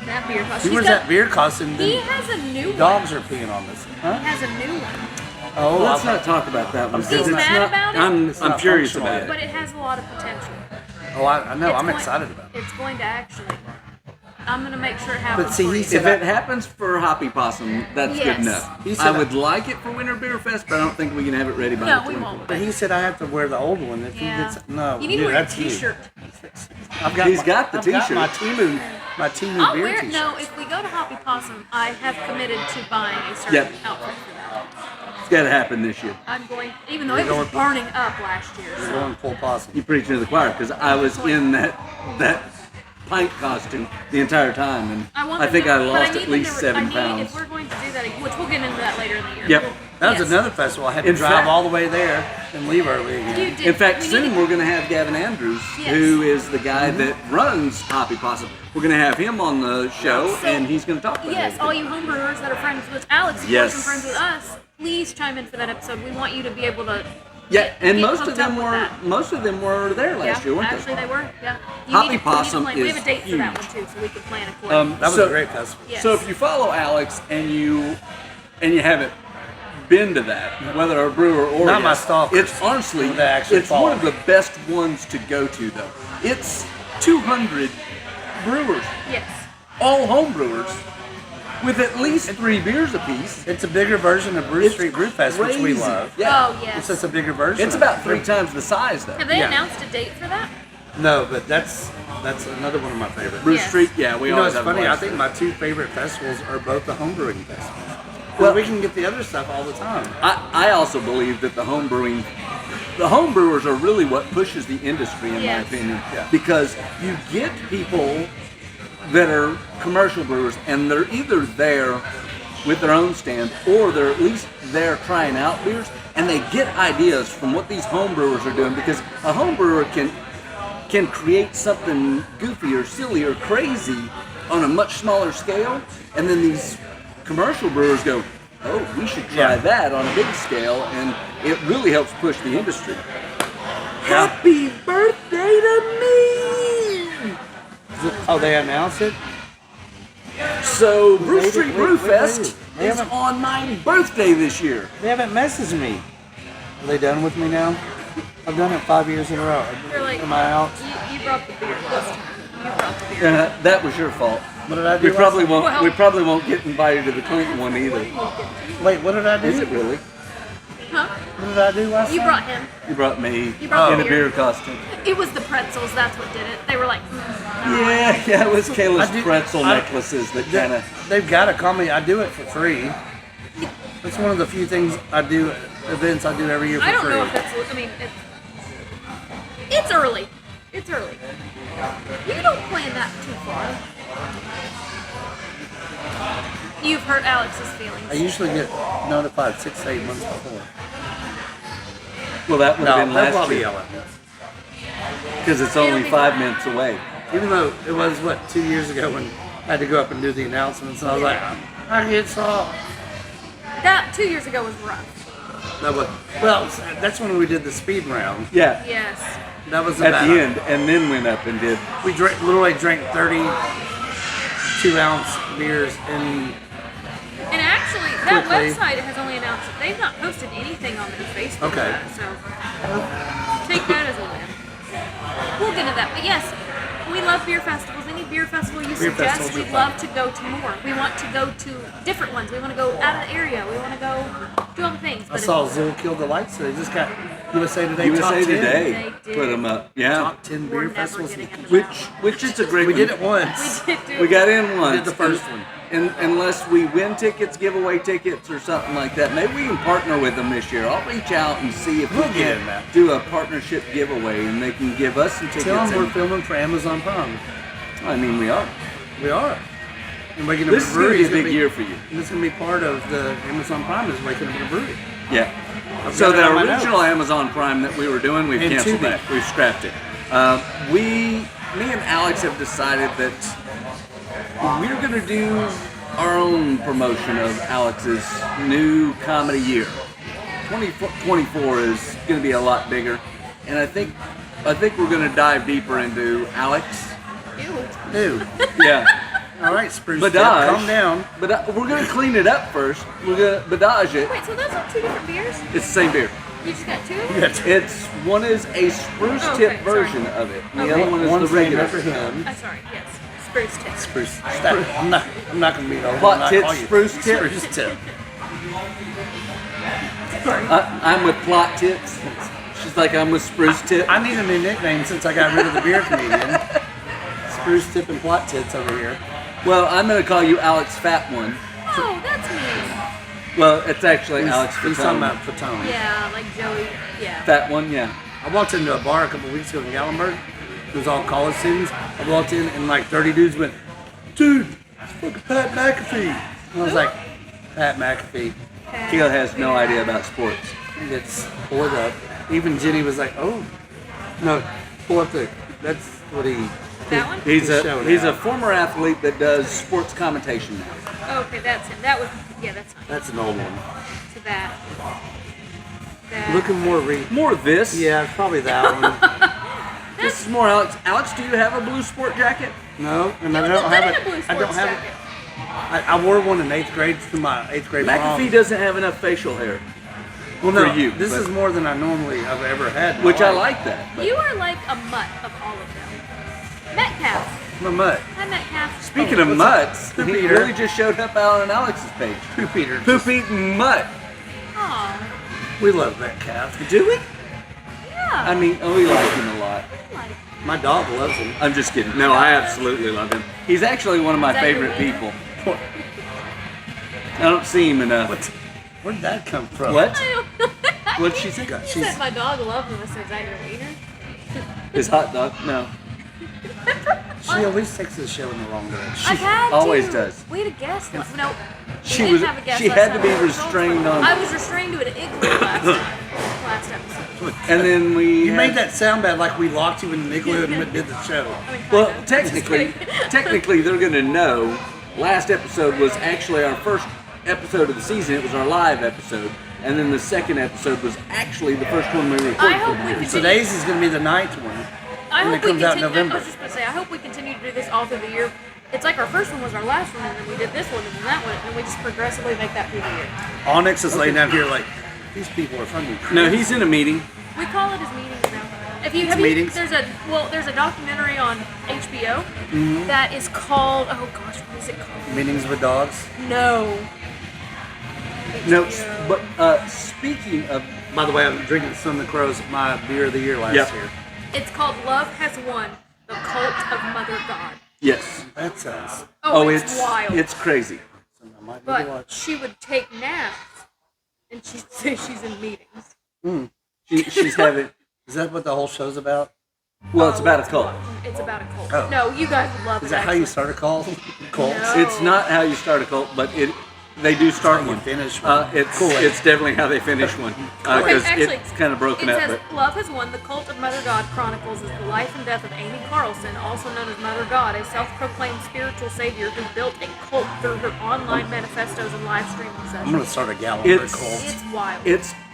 Speaker 3: That beer
Speaker 1: He
Speaker 3: costume.
Speaker 1: wears that beer costume.
Speaker 3: He
Speaker 1: Then
Speaker 3: has a new
Speaker 1: dogs are peeing on this.
Speaker 3: one.
Speaker 1: Huh?
Speaker 3: He has a new one,
Speaker 1: Oh,
Speaker 2: Let's
Speaker 1: I'll-
Speaker 2: not talk about that one.
Speaker 1: He's
Speaker 2: because it's
Speaker 3: mad
Speaker 2: not,
Speaker 3: about it?
Speaker 2: I'm
Speaker 1: It's
Speaker 2: I'm
Speaker 1: not
Speaker 2: curious
Speaker 1: functional.
Speaker 2: about
Speaker 3: but
Speaker 2: it.
Speaker 3: it has a lot of potential.
Speaker 1: oh, I know.
Speaker 3: It's
Speaker 1: I'm
Speaker 3: going-
Speaker 1: excited about it.
Speaker 3: It's going to actually I'm gonna make sure it happens.
Speaker 1: But see,
Speaker 3: for
Speaker 1: he
Speaker 3: you.
Speaker 1: said
Speaker 2: If it happens for Hoppy Possum, that's
Speaker 3: Yes.
Speaker 2: good enough.
Speaker 1: He said
Speaker 2: I would like it for Winter Beer Fest, but I don't think we can have it ready by
Speaker 3: No,
Speaker 2: the
Speaker 3: we
Speaker 2: 24th.
Speaker 3: won't.
Speaker 1: But he said I have to wear the old one. If
Speaker 3: Yeah.
Speaker 1: he gets no,
Speaker 3: You need to
Speaker 1: dude,
Speaker 3: wear a
Speaker 1: that's you.
Speaker 3: T-shirt.
Speaker 1: I've got
Speaker 2: He's got the
Speaker 1: I've got
Speaker 2: t-shirt.
Speaker 1: my Timu
Speaker 3: I'll
Speaker 1: beer
Speaker 3: wear it.
Speaker 1: t-shirt.
Speaker 3: No, if we go to Hoppy Possum, I have committed to buying a certain
Speaker 2: Yep.
Speaker 3: outfit for that.
Speaker 2: It's got to happen this year.
Speaker 3: I'm going, even though it was burning up last year.
Speaker 1: We're
Speaker 3: So.
Speaker 1: going full possum.
Speaker 2: You preaching to the choir because I was in that pint costume the entire time, and
Speaker 3: I, want
Speaker 2: I
Speaker 3: them
Speaker 2: think
Speaker 3: to,
Speaker 2: I
Speaker 3: but
Speaker 2: lost
Speaker 3: need
Speaker 2: at
Speaker 3: them
Speaker 2: least
Speaker 3: to,
Speaker 2: 7
Speaker 3: I need,
Speaker 2: pounds.
Speaker 3: If we're going to do that, which we'll get into that later in the year.
Speaker 2: Yep.
Speaker 1: That was
Speaker 3: Yes.
Speaker 1: another festival. I had to
Speaker 2: In
Speaker 1: drive
Speaker 2: fact-
Speaker 1: all the way there and leave early again.
Speaker 3: You did-
Speaker 2: In fact,
Speaker 3: we
Speaker 2: soon
Speaker 3: need to-
Speaker 2: we're going to have Gavin Andrews,
Speaker 3: Yes.
Speaker 2: who is the guy that runs Hoppy Possum. We're going to have him on the show,
Speaker 3: So-
Speaker 2: and he's going to talk about
Speaker 3: Yes,
Speaker 2: everything.
Speaker 3: all you homebrewers that are friends with Alex, of
Speaker 2: Yes.
Speaker 3: course, and friends with us, please chime in for that episode. We want you to be able to.
Speaker 2: Yeah, and
Speaker 3: get
Speaker 2: most of
Speaker 3: hooked up
Speaker 2: them
Speaker 3: with
Speaker 2: were there last
Speaker 3: Yeah,
Speaker 2: year, weren't
Speaker 3: actually
Speaker 2: they?
Speaker 3: they were. Yeah.
Speaker 2: Hoppy
Speaker 3: we need to
Speaker 2: Possum
Speaker 3: plan. We have a
Speaker 2: is
Speaker 3: date for that
Speaker 2: huge.
Speaker 3: one too, so we can plan accordingly.
Speaker 1: That was
Speaker 2: So-
Speaker 1: a great festival.
Speaker 3: Yes.
Speaker 2: So if you follow Alex and you haven't been to that, whether a brewer or
Speaker 1: Not my
Speaker 2: guest,
Speaker 1: stalkers.
Speaker 2: it's honestly
Speaker 1: They actually
Speaker 2: it's
Speaker 1: follow
Speaker 2: one of the best ones to go to though. It's 200 brewers,
Speaker 3: Yes.
Speaker 2: all home brewers, with at least 3 beers apiece.
Speaker 1: It's a bigger version of Brew
Speaker 2: It's
Speaker 1: Street Brew Fest, which we
Speaker 2: crazy.
Speaker 1: love.
Speaker 2: Yeah.
Speaker 3: Oh yes.
Speaker 1: It's just a bigger version.
Speaker 2: It's
Speaker 1: of
Speaker 2: about
Speaker 1: it.
Speaker 2: 3 times the size though.
Speaker 3: Have they
Speaker 1: Yeah.
Speaker 3: announced a date for that?
Speaker 1: No, but that's another one of my favorites.
Speaker 2: Brew
Speaker 3: Yes.
Speaker 2: Street, yeah, we
Speaker 1: You know,
Speaker 2: always
Speaker 1: it's
Speaker 2: have a
Speaker 1: funny. I
Speaker 2: blast
Speaker 1: think
Speaker 2: there.
Speaker 1: my 2 favorite festivals are both the homebrewing festivals.
Speaker 2: Well-
Speaker 1: Well, we can get the other stuff all the time.
Speaker 2: I also believe that the home brewers are really what pushes the industry, in my
Speaker 3: Yes.
Speaker 2: opinion. Because you get people that are commercial brewers, and they're either there with their own stand, or they're at least there trying out beers, and they get ideas from what these home brewers are doing. Because a home brewer can create something goofy or silly or crazy on a much smaller scale, and then these commercial brewers go, oh, we should try
Speaker 1: Yeah.
Speaker 2: that on a big scale, and it really helps push the industry.
Speaker 1: Yeah.
Speaker 2: Happy birthday to me!
Speaker 1: Oh, they announced it?
Speaker 2: So, Brew
Speaker 1: Wait,
Speaker 2: Street
Speaker 1: wait,
Speaker 2: Brew
Speaker 1: wait,
Speaker 2: Fest
Speaker 1: wait. They
Speaker 2: is
Speaker 1: haven't-
Speaker 2: on my birthday this year.
Speaker 1: They haven't messaged me. Are they done with me now? I've done it 5 years in a row.
Speaker 3: They're like,
Speaker 1: Am I out?
Speaker 3: You brought the beer this time. You brought the beer.
Speaker 2: That was your fault.
Speaker 1: What did I do?
Speaker 2: We
Speaker 1: last
Speaker 2: probably
Speaker 1: time?
Speaker 2: won't.
Speaker 3: Well-
Speaker 2: We probably won't get invited to the Clinton one either.
Speaker 1: Wait, what did I do?
Speaker 2: Is it really?
Speaker 3: Huh?
Speaker 1: What did I do last
Speaker 3: You
Speaker 1: time?
Speaker 3: brought him.
Speaker 2: You brought me
Speaker 3: You brought
Speaker 2: in
Speaker 3: the
Speaker 2: a
Speaker 3: beer.
Speaker 2: beer costume.
Speaker 3: It was the pretzels. That's what did it. They were like,
Speaker 2: Yeah, it was Kayla's
Speaker 1: I do-
Speaker 2: pretzel
Speaker 1: I-
Speaker 2: necklaces that kind of.
Speaker 1: They've got to call me. I do it for free. That's one of the few things I do, events I do every year for
Speaker 3: I don't
Speaker 1: free.
Speaker 3: know if that's. I mean, it's early. It's early. You don't plan that too far. You've hurt Alex's feelings.
Speaker 1: I usually get notified 6 to 8 months before.
Speaker 2: Well, that would
Speaker 1: No,
Speaker 2: have been
Speaker 1: they'll
Speaker 2: last
Speaker 1: probably
Speaker 2: year
Speaker 1: yell at me.
Speaker 2: because it's
Speaker 3: It'll
Speaker 2: only
Speaker 3: be
Speaker 2: 5
Speaker 3: fine.
Speaker 2: minutes away.
Speaker 1: Even though it was, 2 years ago when I had to go up and do the announcements, and I was like, I get soft.
Speaker 3: That 2 years ago was rough.
Speaker 1: That was, well, that's when we did the speed round.
Speaker 2: Yeah,
Speaker 3: Yes.
Speaker 1: That was
Speaker 2: at
Speaker 1: bad.
Speaker 2: the end, and then went up and did.
Speaker 1: We literally drank 32-ounce beers in.
Speaker 3: And actually, that
Speaker 1: Quickly.
Speaker 3: website has only announced it. They've not posted anything on their Facebook.
Speaker 1: Okay.
Speaker 3: Yet, so take that as a win. We'll get into that. But yes, we love beer festivals. Any beer festival you
Speaker 1: Beer
Speaker 3: suggest,
Speaker 1: festivals are
Speaker 3: we'd
Speaker 1: fun.
Speaker 3: love to go to more. We want to go to different ones. We want to go out of the area. We want to go do other things.
Speaker 1: I
Speaker 3: But
Speaker 1: saw Zool kill the lights. So they just got USA Today top
Speaker 2: USA
Speaker 1: 10.
Speaker 2: Today
Speaker 3: They did.
Speaker 2: put them up. Yeah,
Speaker 1: Top 10
Speaker 3: we're
Speaker 1: beer
Speaker 3: never
Speaker 1: festivals.
Speaker 3: getting into
Speaker 2: which
Speaker 3: that
Speaker 2: which it's a great.
Speaker 1: We
Speaker 2: one.
Speaker 1: did it once.
Speaker 3: one. We did do
Speaker 2: We got in once.
Speaker 1: did the first one.
Speaker 2: And unless we win tickets, give away tickets, or something like that, maybe we can partner with them this year. I'll reach out and see if
Speaker 1: We'll
Speaker 2: we
Speaker 1: get in
Speaker 2: can
Speaker 1: that.
Speaker 2: do a partnership giveaway, and they can give us some tickets.
Speaker 1: Tell them we're
Speaker 2: and-
Speaker 1: filming for Amazon Prime.
Speaker 2: I mean, we are.
Speaker 1: We are. And waking up
Speaker 2: This
Speaker 1: at
Speaker 2: is
Speaker 1: a
Speaker 2: going to
Speaker 1: brewery
Speaker 2: be a
Speaker 1: is gonna
Speaker 2: big year for you.
Speaker 1: And this is going to be part of the Amazon Prime is waking up at a brewery.
Speaker 2: Yeah.
Speaker 1: I've
Speaker 2: So
Speaker 1: got it
Speaker 2: the
Speaker 1: on my
Speaker 2: original
Speaker 1: notes.
Speaker 2: Amazon Prime that we were doing, we've
Speaker 1: And
Speaker 2: canceled
Speaker 1: Tubi.
Speaker 2: that. We've scrapped it. Me and Alex have decided that we're going to do our own promotion of Alex's new comedy year. 2024 is going to be a lot bigger, and I think we're going to dive deeper into Alex.
Speaker 3: Ew.
Speaker 1: Ew.
Speaker 2: Yeah.
Speaker 1: All right, Spruce Tip,
Speaker 2: Badage.
Speaker 1: calm down.
Speaker 2: But we're going to clean it up first. We're going to badage it.
Speaker 3: Wait, so those are two different beers?
Speaker 2: It's the same beer.
Speaker 3: You just got two of them?
Speaker 1: You got
Speaker 2: It's one is a spruce
Speaker 3: Oh,
Speaker 2: tip
Speaker 3: okay, sorry.
Speaker 2: version of it. And the
Speaker 3: Okay.
Speaker 2: other one is
Speaker 1: One's
Speaker 2: the regular.
Speaker 1: named after him.
Speaker 3: Sorry, yes. Spruce tip.
Speaker 1: Spruce. I'm not gonna be the
Speaker 2: Plot
Speaker 1: one I
Speaker 2: tip,
Speaker 1: call you.
Speaker 2: spruce tip?
Speaker 1: Spruce tip.
Speaker 2: I'm with plot tips. She's like, I'm with spruce tip.
Speaker 1: I need a new nickname since I got rid of the beer comedian. Spruce tip and plot tits over here.
Speaker 2: Well, I'm going to call you Alex Fat One.
Speaker 3: Oh, that's me.
Speaker 2: Well, it's actually Alex
Speaker 1: He's talking
Speaker 2: Fatone.
Speaker 1: about Fatone.
Speaker 3: Yeah, like Joey. Yeah.
Speaker 2: Fat One, yeah.
Speaker 1: I walked into a bar a couple weeks ago in Gallenberg. It was all college students. I walked in and like 30 dudes went, dude, it's fucking Pat McAfee. And I was like, Pat McAfee.
Speaker 2: Keel has no idea about sports.
Speaker 1: He gets pulled up. Even Jenny was like, oh, no, pull up the, that's what he,
Speaker 3: That one?
Speaker 2: He's
Speaker 1: showing
Speaker 2: a
Speaker 1: out.
Speaker 2: former athlete that does sports commentation now.
Speaker 3: Oh, okay, that's him. That was. Yeah, that's fine.
Speaker 1: that's an old one.
Speaker 3: So that. That.
Speaker 1: Looking more
Speaker 2: More of this.
Speaker 1: yeah, probably that one.
Speaker 2: This is more Alex. Alex, do you have a blue sport jacket?
Speaker 1: No, and I
Speaker 3: You
Speaker 1: don't
Speaker 3: look
Speaker 1: have
Speaker 3: good in a
Speaker 1: it.
Speaker 3: blue
Speaker 1: I don't
Speaker 3: sports
Speaker 1: have
Speaker 3: jacket.
Speaker 1: it. I wore one in 8th grade to my 8th grade
Speaker 2: McAfee
Speaker 1: prom.
Speaker 2: doesn't have enough facial hair.
Speaker 1: Well, no,
Speaker 2: for you,
Speaker 1: this
Speaker 2: but-
Speaker 1: is more than I normally have ever had. in my
Speaker 2: Which I
Speaker 1: life.
Speaker 2: like that. But
Speaker 3: You are like a mutt of all of them. Metcalf.
Speaker 1: I'm a mutt.
Speaker 3: Hi, Metcalf.
Speaker 2: speaking of
Speaker 1: what's
Speaker 2: mutts,
Speaker 1: up?
Speaker 2: he
Speaker 1: Peter.
Speaker 2: really just showed up out on Alex's page.
Speaker 1: Poop eater.
Speaker 2: Poop eating mutt.
Speaker 3: Aw.
Speaker 1: We love that calf.
Speaker 2: Do we?
Speaker 3: Yeah.
Speaker 2: I mean, oh, we like him a lot.
Speaker 3: Like,
Speaker 1: My dog loves him.
Speaker 2: I'm just kidding. No, I absolutely love him. He's actually one of my
Speaker 3: Is that your
Speaker 2: favorite
Speaker 3: wiener?
Speaker 2: people. I don't see him enough.
Speaker 1: Where'd that come from?
Speaker 2: What?
Speaker 3: I don't know.
Speaker 2: What'd she say?
Speaker 3: You
Speaker 1: She's-
Speaker 3: said my dog loves him. I said, is that your wiener?
Speaker 2: His hot dog? No.
Speaker 1: She always takes the show in the wrong direction.
Speaker 3: I had
Speaker 2: always
Speaker 3: to.
Speaker 2: does.
Speaker 3: We had a guest. No,
Speaker 2: She
Speaker 3: we
Speaker 2: was-
Speaker 3: didn't have a guest
Speaker 2: she
Speaker 3: last
Speaker 2: had to
Speaker 3: time.
Speaker 2: be
Speaker 3: It was
Speaker 2: restrained
Speaker 3: also-
Speaker 2: on-
Speaker 3: I was restrained to an igloo last episode.
Speaker 2: And then we.
Speaker 1: You
Speaker 2: had-
Speaker 1: made that sound bad, like we locked you in an igloo and did the show.
Speaker 3: I mean,
Speaker 2: Well,
Speaker 3: kinda.
Speaker 2: technically,
Speaker 3: Just kidding.
Speaker 2: technically, they're going to know. Last episode was actually our first episode of the season. It was our live episode, and then the second episode was actually the first one we recorded
Speaker 3: I
Speaker 2: for
Speaker 3: hope
Speaker 2: the
Speaker 3: we
Speaker 2: year.
Speaker 3: can-
Speaker 1: Today's is going to be the 9th one.
Speaker 3: I
Speaker 1: when
Speaker 3: hope
Speaker 1: it comes
Speaker 3: we
Speaker 1: out in
Speaker 3: continue.
Speaker 1: November.
Speaker 3: I was just gonna say, I hope we continue to do this all through the year. It's like our first one was our last one, and then we did this one, and then that one, and we just progressively make that through the year.
Speaker 1: Onyx is laying down here like, these people are funny.
Speaker 2: No, he's in a meeting.
Speaker 3: We call it as meetings now. If you have
Speaker 1: meetings?
Speaker 3: there's a documentary on HBO
Speaker 1: Mm-hmm.
Speaker 3: that is called what is it called?
Speaker 1: Meetings with dogs.
Speaker 3: No.
Speaker 2: No,
Speaker 3: HBO.
Speaker 2: but speaking of,
Speaker 1: By the way, I'm drinking Sun the Crow's my beer of the year last
Speaker 2: Yep.
Speaker 1: year.
Speaker 3: It's called Love Has Won: The Cult of Mother God.
Speaker 2: yes.
Speaker 1: That sounds.
Speaker 3: Oh, it's wild.
Speaker 2: It's crazy.
Speaker 1: something I might need to
Speaker 3: But
Speaker 1: watch.
Speaker 3: she would take naps, and she'd say she's in meetings.
Speaker 2: She's having.
Speaker 1: Is that what the whole show's about?
Speaker 2: Well, it's about a cult.
Speaker 3: It's about a cult.
Speaker 1: Oh.
Speaker 3: No, you guys would love it.
Speaker 1: Is that how you
Speaker 3: actually.
Speaker 1: start a cult? Cult?
Speaker 3: No.
Speaker 2: It's not how you start a cult, but they do start
Speaker 1: how you
Speaker 2: one.
Speaker 1: finish one.
Speaker 2: It's
Speaker 1: Cool.
Speaker 2: it's definitely how they finish one because
Speaker 3: actually,
Speaker 2: it's kind of broken
Speaker 3: It
Speaker 2: up.
Speaker 3: says,
Speaker 2: But
Speaker 3: Love Has Won: The Cult of Mother God chronicles is the life and death of Amy Carlson, also known as Mother God, a self-proclaimed spiritual savior who built a cult through her online manifestos and live streaming
Speaker 1: I'm
Speaker 3: sessions.
Speaker 1: gonna start a Gallenberg
Speaker 2: It's-
Speaker 1: cult.
Speaker 3: It's wild.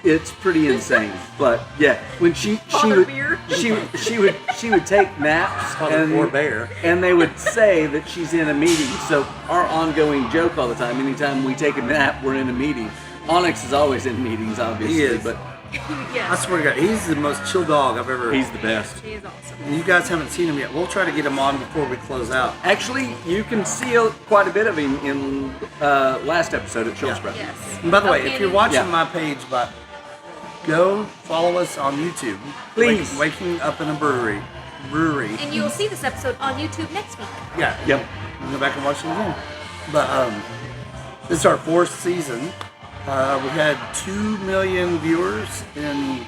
Speaker 2: it's pretty insane. But yeah, when she
Speaker 3: Father
Speaker 2: would
Speaker 3: Beer.
Speaker 2: she would take naps
Speaker 1: Father Poor Bear.
Speaker 2: and they would say that she's in a meeting. So our ongoing joke all the time, anytime we take a nap, we're in a meeting. Onyx is always in meetings, obviously,
Speaker 1: He is.
Speaker 2: but
Speaker 1: I
Speaker 3: Yes,
Speaker 1: swear to God, he's the most chill dog I've ever.
Speaker 2: he's the best.
Speaker 3: she is awesome.
Speaker 1: You guys haven't seen him yet. We'll try to get him on before we close out.
Speaker 2: Actually, you can see quite a bit of him in last episode at Schultzbrook.
Speaker 3: Yes.
Speaker 1: And by the way,
Speaker 3: Okay,
Speaker 1: if you're watching
Speaker 2: Yeah.
Speaker 1: my page, go follow us on YouTube.
Speaker 2: Please.
Speaker 1: Waking Up in a Brewery.
Speaker 3: And you will see this episode on YouTube next week.
Speaker 1: Yeah.
Speaker 2: Yep.
Speaker 1: You can go back and watch it again. But this is our 4th season. We had 2 million viewers in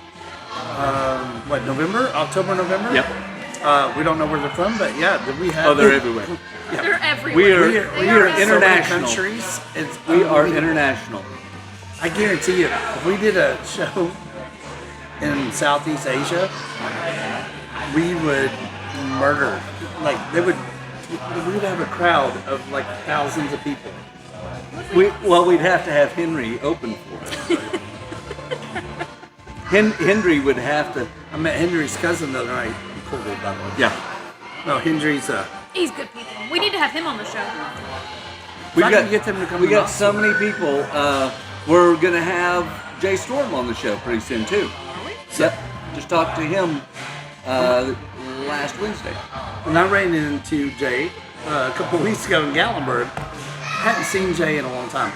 Speaker 1: October, November.
Speaker 2: Yep.
Speaker 1: We don't know where they're from, but yeah, we have.
Speaker 2: Oh, they're everywhere.
Speaker 3: They're everywhere.
Speaker 2: We are-
Speaker 3: They
Speaker 2: we are
Speaker 3: everywhere.
Speaker 1: so many
Speaker 2: international.
Speaker 1: countries. It's
Speaker 2: We are
Speaker 1: unbelievable.
Speaker 2: international.
Speaker 1: I guarantee you, if we did a show in Southeast Asia, we would murder. Like we would have a crowd of like thousands of people.
Speaker 2: We'd have to have Henry open for us. Henry would have to.
Speaker 1: I met Henry's cousin the other night. Cool dude, by the way.
Speaker 2: Yeah.
Speaker 1: No, Henry's.
Speaker 3: He's good people. We need to have him on the show.
Speaker 2: We've
Speaker 1: I can get them to come
Speaker 2: We
Speaker 1: to
Speaker 2: got
Speaker 1: Knoxville.
Speaker 2: so many people. We're gonna have Jay Storm on the show pretty soon too.
Speaker 3: Are we?
Speaker 2: Yep. Just talked to him last Wednesday.
Speaker 1: When I ran into Jay, a couple of weeks ago in Gatlinburg. Hadn't seen Jay in a long time.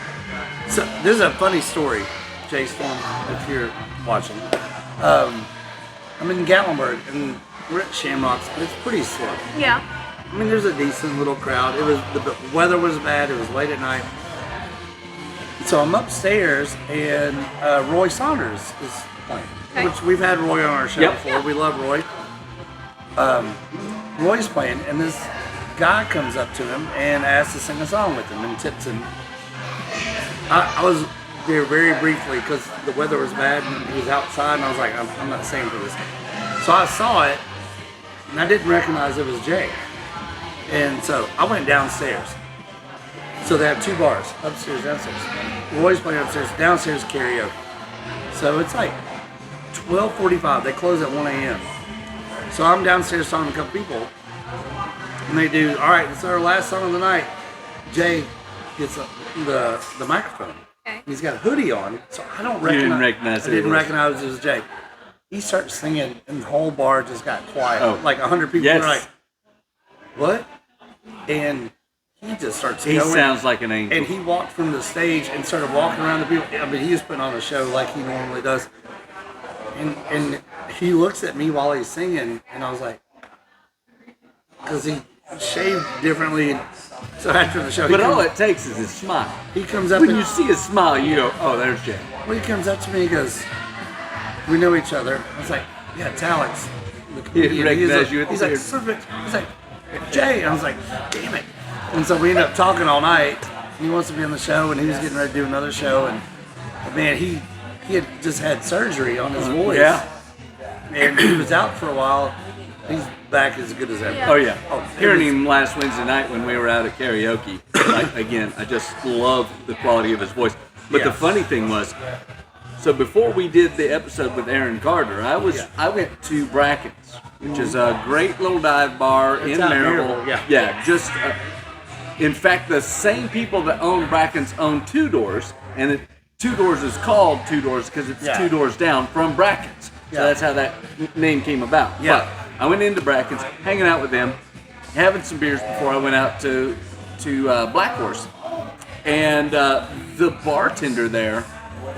Speaker 1: So this is a funny story, Jay Storm, if you're watching. I'm in Gatlinburg and we're at Shamrocks, but it's pretty slow.
Speaker 3: Yeah.
Speaker 1: I mean, there's a decent little crowd. The weather was bad. It was late at night. So I'm upstairs and Roy Saunders is playing,
Speaker 3: Okay.
Speaker 1: which we've had Roy on our show
Speaker 2: Yep.
Speaker 1: before.
Speaker 3: Yeah.
Speaker 1: We love Roy. Roy's playing, and this guy comes up to him and asks to sing a song with him and tips him. I was there very briefly because the weather was bad and he was outside, and I was like, I'm not staying for this. So I saw it, and I didn't recognize it was Jay. And so I went downstairs. So they have two bars, upstairs, downstairs. Roy's playing upstairs, downstairs karaoke. So it's like 12:45. They close at 1 a.m. So I'm downstairs talking to a couple people, and they do, all right, it's our last song of the night. Jay gets the microphone.
Speaker 3: Okay.
Speaker 1: He's got a hoodie on, so I don't
Speaker 2: You didn't
Speaker 1: recognize.
Speaker 2: recognize
Speaker 1: I
Speaker 2: who it
Speaker 1: didn't
Speaker 2: was.
Speaker 1: recognize it was Jay. He starts singing, and the whole bar just got quiet.
Speaker 2: Oh.
Speaker 1: Like 100 people
Speaker 2: Yes.
Speaker 1: were like, "What?" And he just starts
Speaker 2: He
Speaker 1: going.
Speaker 2: sounds like an angel.
Speaker 1: And he walked from the stage and started walking around the people. I mean, he was putting on a show like he normally does. And he looks at me while he's singing, and I was like, because he shaved differently. So after the show,
Speaker 2: But all it takes is his smile.
Speaker 1: he comes up
Speaker 2: When
Speaker 1: and
Speaker 2: you see his smile, you go, "Oh, there's Jay."
Speaker 1: he comes up to me and goes, "We know each other." I was like, "Yeah, it's Alex." the comedian."
Speaker 2: recognized you at the
Speaker 1: He's like,
Speaker 2: beard.
Speaker 1: "Perfect." He's like, "Jay." I was like, "Damn it." And so we ended up talking all night. He wants to be on the show, and he was getting ready to do another show. And man, he had just had surgery on his voice.
Speaker 2: Yeah.
Speaker 1: And he was out for a while. He's back as good as ever.
Speaker 3: Yeah.
Speaker 2: Oh yeah.
Speaker 1: Oh,
Speaker 2: Hearing
Speaker 1: it was-
Speaker 2: him last Wednesday night when we were out at karaoke, I just love the quality of his voice. But the
Speaker 1: Yeah.
Speaker 2: funny thing was, so before we did the episode with Aaron Carter, I went to Bracken's, which is a great little dive bar in
Speaker 1: out in
Speaker 2: Maryville.
Speaker 1: Maryville, yeah.
Speaker 2: Yeah. Just in fact, the same people that own Bracken's own Two Doors, and Two Doors is called Two Doors because it's
Speaker 1: Yeah.
Speaker 2: two doors down from Bracken's. So
Speaker 1: Yeah.
Speaker 2: that's how that name came about.
Speaker 1: Yeah.
Speaker 2: But I went into Bracken's, hanging out with them, having some beers before I went out to Black Horse. And the bartender there,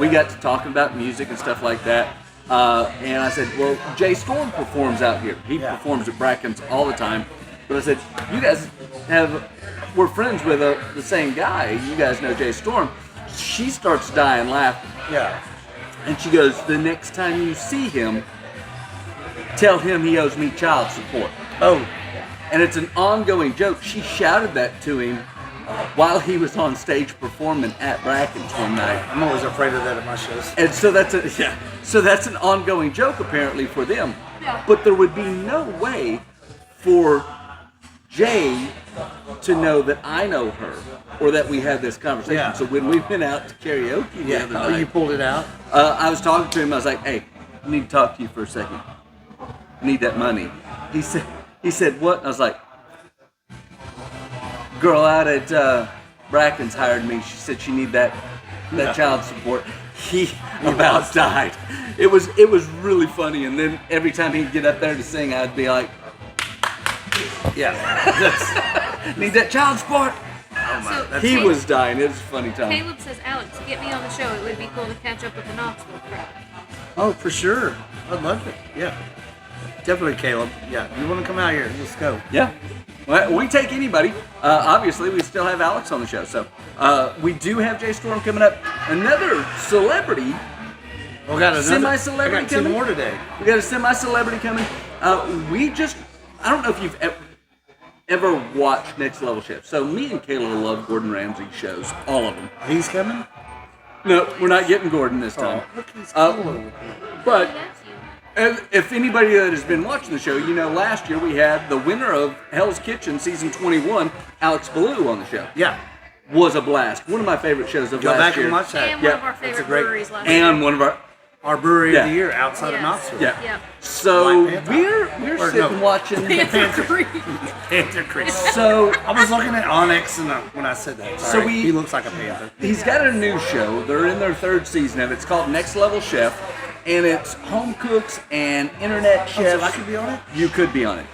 Speaker 2: we got to talking about music and stuff like that. And I said, well, Jay Storm performs out here. He
Speaker 1: Yeah.
Speaker 2: performs at Bracken's all the time. But I said, you guys we're friends with the same guy. You guys know Jay Storm. She starts dying laughing.
Speaker 1: Yeah.
Speaker 2: And she goes, the next time you see him, tell him he owes me child support.
Speaker 1: Oh,
Speaker 2: And it's an ongoing joke. She shouted that to him while he was on stage performing at Bracken's one night.
Speaker 1: I'm always afraid of that at my shows.
Speaker 2: And so that's an ongoing joke apparently for them.
Speaker 3: Yeah.
Speaker 2: But there would be no way for Jay to know that I know her or that we had this conversation.
Speaker 1: Yeah.
Speaker 2: So when we went out to karaoke the other
Speaker 1: Oh,
Speaker 2: night,
Speaker 1: you pulled it out?
Speaker 2: I was talking to him. I was like, "Hey, I need to talk to you for a second. I need that money." He said, "What?" I was like, "Girl out at Bracken's hired me. She said she need that
Speaker 1: Yeah.
Speaker 2: child support." He about died. It was really funny. And then every time he'd get up there to sing, I'd be like,
Speaker 1: Yeah. That's,
Speaker 2: "Need that child support."
Speaker 3: So
Speaker 2: He
Speaker 3: Caleb-
Speaker 2: was dying. It was a funny time.
Speaker 3: Caleb says, Alex, get me on the show. It would be cool to catch up with the Knoxville crowd.
Speaker 1: oh, for sure. I'd love it. Yeah. Definitely, Caleb. Yeah. You want to come out here? Let's go.
Speaker 2: Yeah. Well, we take anybody. Obviously, we still have Alex on the show. So we do have Jay Storm coming up. Another celebrity.
Speaker 1: We got another
Speaker 2: Semi-celebrity
Speaker 1: I got two
Speaker 2: coming?
Speaker 1: more today.
Speaker 2: We got a semi-celebrity coming. I don't know if you've ever watched Next Level Chef. So me and Kayla love Gordon Ramsay's shows. All of them.
Speaker 1: He's coming?
Speaker 2: No, we're not getting Gordon this time.
Speaker 1: Oh, look, he's
Speaker 2: Uh,
Speaker 1: cool.
Speaker 2: But
Speaker 3: That's you.
Speaker 2: if anybody that has been watching the show, you know last year we had the winner of Hell's Kitchen season 21, Alex Ballou, on the show.
Speaker 1: Yeah.
Speaker 2: Was a blast. One of my favorite shows of
Speaker 1: Go
Speaker 2: last
Speaker 1: back
Speaker 2: year.
Speaker 1: and watch that.
Speaker 3: And
Speaker 2: Yeah,
Speaker 3: one of our
Speaker 1: that's a
Speaker 3: favorite
Speaker 1: great-
Speaker 3: breweries last year.
Speaker 2: And one of our
Speaker 1: Our brewery
Speaker 2: Yeah.
Speaker 1: of the year outside of
Speaker 3: Yes.
Speaker 1: Knoxville.
Speaker 2: yeah.
Speaker 3: Yeah.
Speaker 2: So
Speaker 1: Black Panther.
Speaker 2: we're
Speaker 1: Or
Speaker 2: sitting
Speaker 1: no.
Speaker 2: watching.
Speaker 3: Panther Creek.
Speaker 1: Panther Creek.
Speaker 2: So
Speaker 1: I was looking at Onyx and when I said that. Sorry.
Speaker 2: we-
Speaker 1: he looks like a panther.
Speaker 2: he's got a new show. They're in their third season of it. It's called Next Level Chef, and it's home cooks and internet
Speaker 1: So
Speaker 2: chefs.
Speaker 1: I could be on it?
Speaker 2: You could be on it.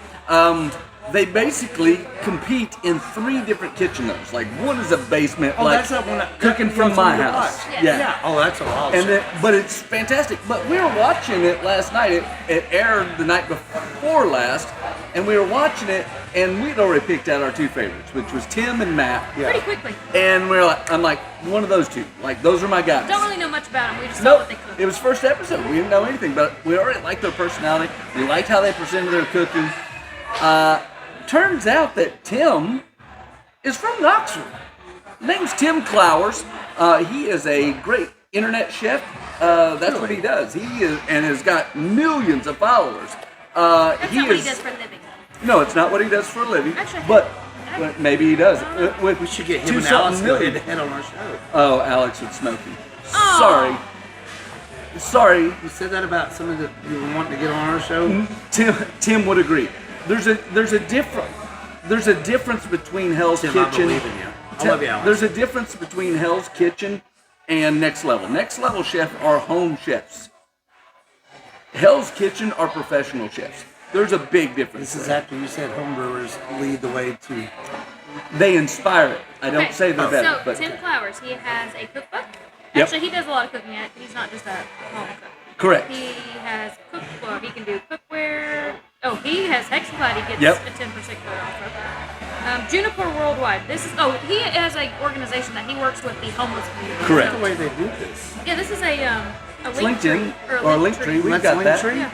Speaker 2: they basically compete in 3 different kitchenos. Like one is a basement,
Speaker 1: Oh,
Speaker 2: like
Speaker 1: that's that one.
Speaker 2: cooking from my house.
Speaker 3: Yeah.
Speaker 1: Oh, that's a wild
Speaker 2: And
Speaker 1: show.
Speaker 2: then, but it's fantastic. But we were watching it last night. It aired the night before last, and we were watching it, and we'd already picked out our 2 favorites, which was Tim and Matt.
Speaker 3: Pretty quickly.
Speaker 2: And I'm like, one of those 2. Like those are my guys.
Speaker 3: Don't really know much about them. We just saw
Speaker 2: Nope.
Speaker 3: what they cooked.
Speaker 2: It was first episode. We didn't know anything, but we already liked their personality. We liked how they presented their cooking. Turns out that Tim is from Knoxville. His name's Tim Clowers. He is a great internet chef. That's what he does. He is and has got millions of followers.
Speaker 3: That's not what he does for a living.
Speaker 2: No, it's not what he does for a living.
Speaker 3: Actually,
Speaker 2: but maybe he does.
Speaker 1: We should get him and Alex go head to head on our show.
Speaker 2: Oh, Alex would smoke you.
Speaker 3: Oh.
Speaker 2: Sorry.
Speaker 1: You said that about somebody that you were wanting to get on our show?
Speaker 2: Tim would agree. There's a difference between Hell's
Speaker 1: Tim, I
Speaker 2: Kitchen.
Speaker 1: believe in you. I love you, Alex.
Speaker 2: There's a difference between Hell's Kitchen and Next Level. Next Level chefs are home chefs. Hell's Kitchen are professional chefs. There's a big difference.
Speaker 1: This is after you said homebrewers lead the way to.
Speaker 2: They inspire it. I don't
Speaker 3: Okay,
Speaker 2: say they're better,
Speaker 3: So,
Speaker 2: but
Speaker 3: Tim Clowers, he has a cookbook.
Speaker 2: Yep.
Speaker 3: Actually, he does a lot of cooking. He's not just a home cook.
Speaker 2: correct.
Speaker 3: He has cookbook. He can do cookware. Oh, he has Hexaplat. He gets
Speaker 2: Yep.
Speaker 3: a 10% code also. Juniper Worldwide. He has an organization that he works with the homeless community.
Speaker 2: Correct.
Speaker 1: That's the way they do this.
Speaker 3: Yeah, this is a
Speaker 2: It's
Speaker 3: link tree.
Speaker 2: LinkedIn or a link tree. We've
Speaker 1: That's
Speaker 2: got that.
Speaker 1: Linktree?
Speaker 3: Yeah.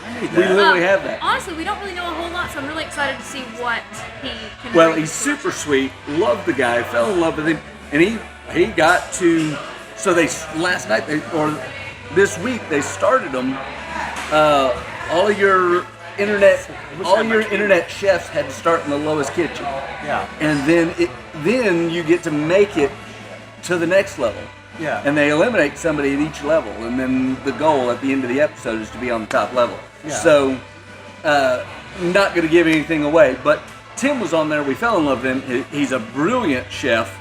Speaker 1: I need
Speaker 2: We
Speaker 1: that.
Speaker 2: literally have that.
Speaker 3: Honestly, we don't really know a whole lot, so I'm really excited to see what he can
Speaker 2: Well,
Speaker 3: bring
Speaker 2: he's
Speaker 3: to our
Speaker 2: super
Speaker 3: show.
Speaker 2: sweet. Loved the guy. Fell in love with him, and he got to. So last night or this week they started them. All your internet chefs had to start in the lowest kitchen,
Speaker 1: Yeah.
Speaker 2: and then you get to make it to the next level.
Speaker 1: Yeah.
Speaker 2: And they eliminate somebody at each level, and then the goal at the end of the episode is to be on the top level.
Speaker 1: Yeah.
Speaker 2: So, not going to give anything away, but Tim was on there. We fell in love with him. He's a brilliant chef.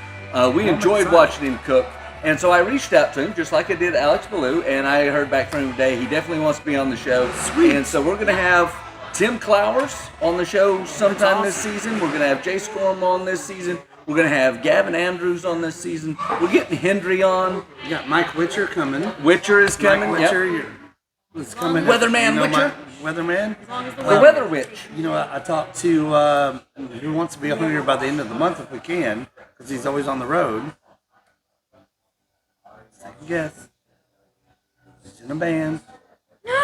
Speaker 2: We enjoyed
Speaker 1: excited.
Speaker 2: watching him cook. And so I reached out to him, just like I did Alex Ballou, and I heard back from him today. He definitely wants to be on the show.
Speaker 1: Sweet.
Speaker 2: And so we're going to have Tim Clowers on the show sometime
Speaker 1: That's
Speaker 2: this season. We're going to have Jay Scorm on this season. We're going to have Gavin Andrews on this season. We're getting Hendry on.
Speaker 1: You got Mike Witcher coming.
Speaker 2: Witcher is coming.
Speaker 1: Mike
Speaker 2: Yep.
Speaker 1: Witcher is coming.
Speaker 2: Weatherman Witcher?
Speaker 1: Weatherman.
Speaker 3: As long as the
Speaker 2: The
Speaker 3: weather
Speaker 2: Weather
Speaker 3: is
Speaker 2: Witch.
Speaker 1: You know, I talked to who wants to be on here by the end of the month if we can, because he's always on the road. Yes. He's in a band.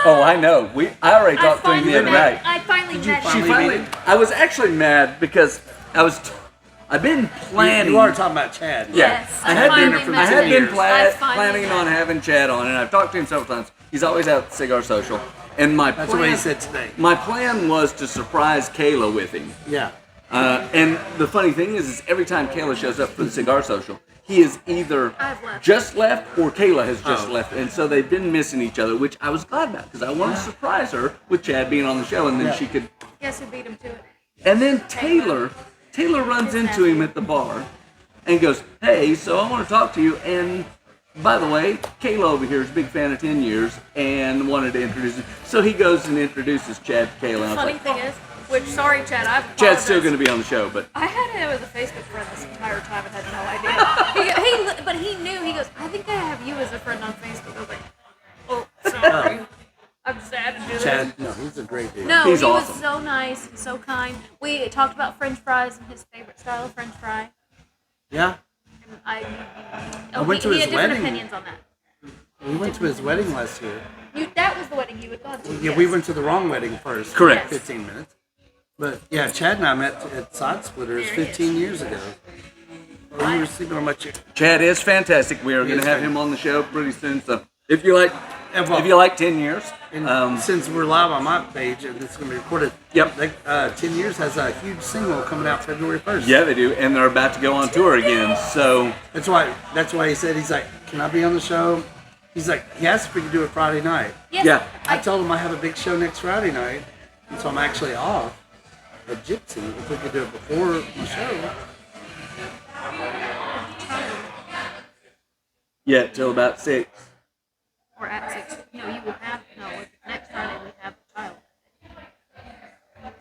Speaker 2: Oh, I know. I already talked to him the other night.
Speaker 3: I finally met
Speaker 2: She
Speaker 3: him.
Speaker 2: finally. I was actually mad because I've been planning.
Speaker 1: You are talking about Chad.
Speaker 2: Yeah,
Speaker 3: Yes,
Speaker 2: I
Speaker 3: I
Speaker 2: had
Speaker 3: finally
Speaker 2: been,
Speaker 3: met
Speaker 2: I had
Speaker 3: him.
Speaker 2: been
Speaker 3: I finally
Speaker 2: planning
Speaker 3: met
Speaker 2: on
Speaker 3: him.
Speaker 2: having Chad on, and I've talked to him several times. He's always out at Cigar Social, and
Speaker 1: That's what he said today.
Speaker 2: My plan was to surprise Kayla with him.
Speaker 1: Yeah.
Speaker 2: And the funny thing is every time Kayla shows up for the Cigar Social, he is either
Speaker 3: I've left.
Speaker 2: just left or Kayla has just
Speaker 1: Oh.
Speaker 2: left, and so they've been missing each other, which I was glad about because I wanted to surprise her with Chad being on the show, and then
Speaker 1: Yeah.
Speaker 2: she could.
Speaker 3: Guess who beat him to it?
Speaker 2: And then Taylor runs into him at the bar and goes, "Hey, so I want to talk to you. And by the way, Kayla over here is a big fan of 10 Years and wanted to introduce him." So he goes and introduces Chad to Kayla. And I was
Speaker 3: Funny
Speaker 2: like,
Speaker 3: thing is, sorry, Chad, I've
Speaker 2: Chad's still
Speaker 3: apologized.
Speaker 2: going to be on the show, but
Speaker 3: I had him as a Facebook friend this entire time and had no idea. But he knew. He goes, I think I have you as a friend on Facebook. I was like, oh, sorry. I'm sad to do this.
Speaker 1: Chad, no, he's a great dude.
Speaker 3: No,
Speaker 2: He's
Speaker 3: he
Speaker 2: awesome.
Speaker 3: was so nice and so kind. We talked about French fries and his favorite style of French fry.
Speaker 1: Yeah.
Speaker 3: And
Speaker 1: I went to
Speaker 3: he
Speaker 1: his
Speaker 3: had different
Speaker 1: wedding.
Speaker 3: opinions on that.
Speaker 1: We went to his wedding last year.
Speaker 3: That was the wedding you had gone to.
Speaker 1: Yeah,
Speaker 3: yes.
Speaker 1: we went to the wrong wedding first.
Speaker 2: Correct.
Speaker 1: 15 minutes. But yeah, Chad and I met at Side Splitters
Speaker 3: There he is.
Speaker 1: 15 years ago. We were sleeping on my chair.
Speaker 2: Chad is fantastic. We are going
Speaker 1: is
Speaker 2: to have him on the show pretty soon. So if you like 10 Years,
Speaker 1: And since we're live on my page and it's going to be recorded,
Speaker 2: Yep.
Speaker 1: 10 Years has a huge single coming out February 1st.
Speaker 2: yeah, they do, and they're about to go on tour again. So
Speaker 1: That's why he said, he's like, can I be on the show? He's like, he asked if we could do it Friday night.
Speaker 3: Yes,
Speaker 2: Yeah.
Speaker 1: I told him I have a big show next Friday night, and so I'm actually off at Gypsy. If we could do it before the show.
Speaker 2: yeah, till about 6.
Speaker 3: Or at 6. No, you will have, next Friday we have the child.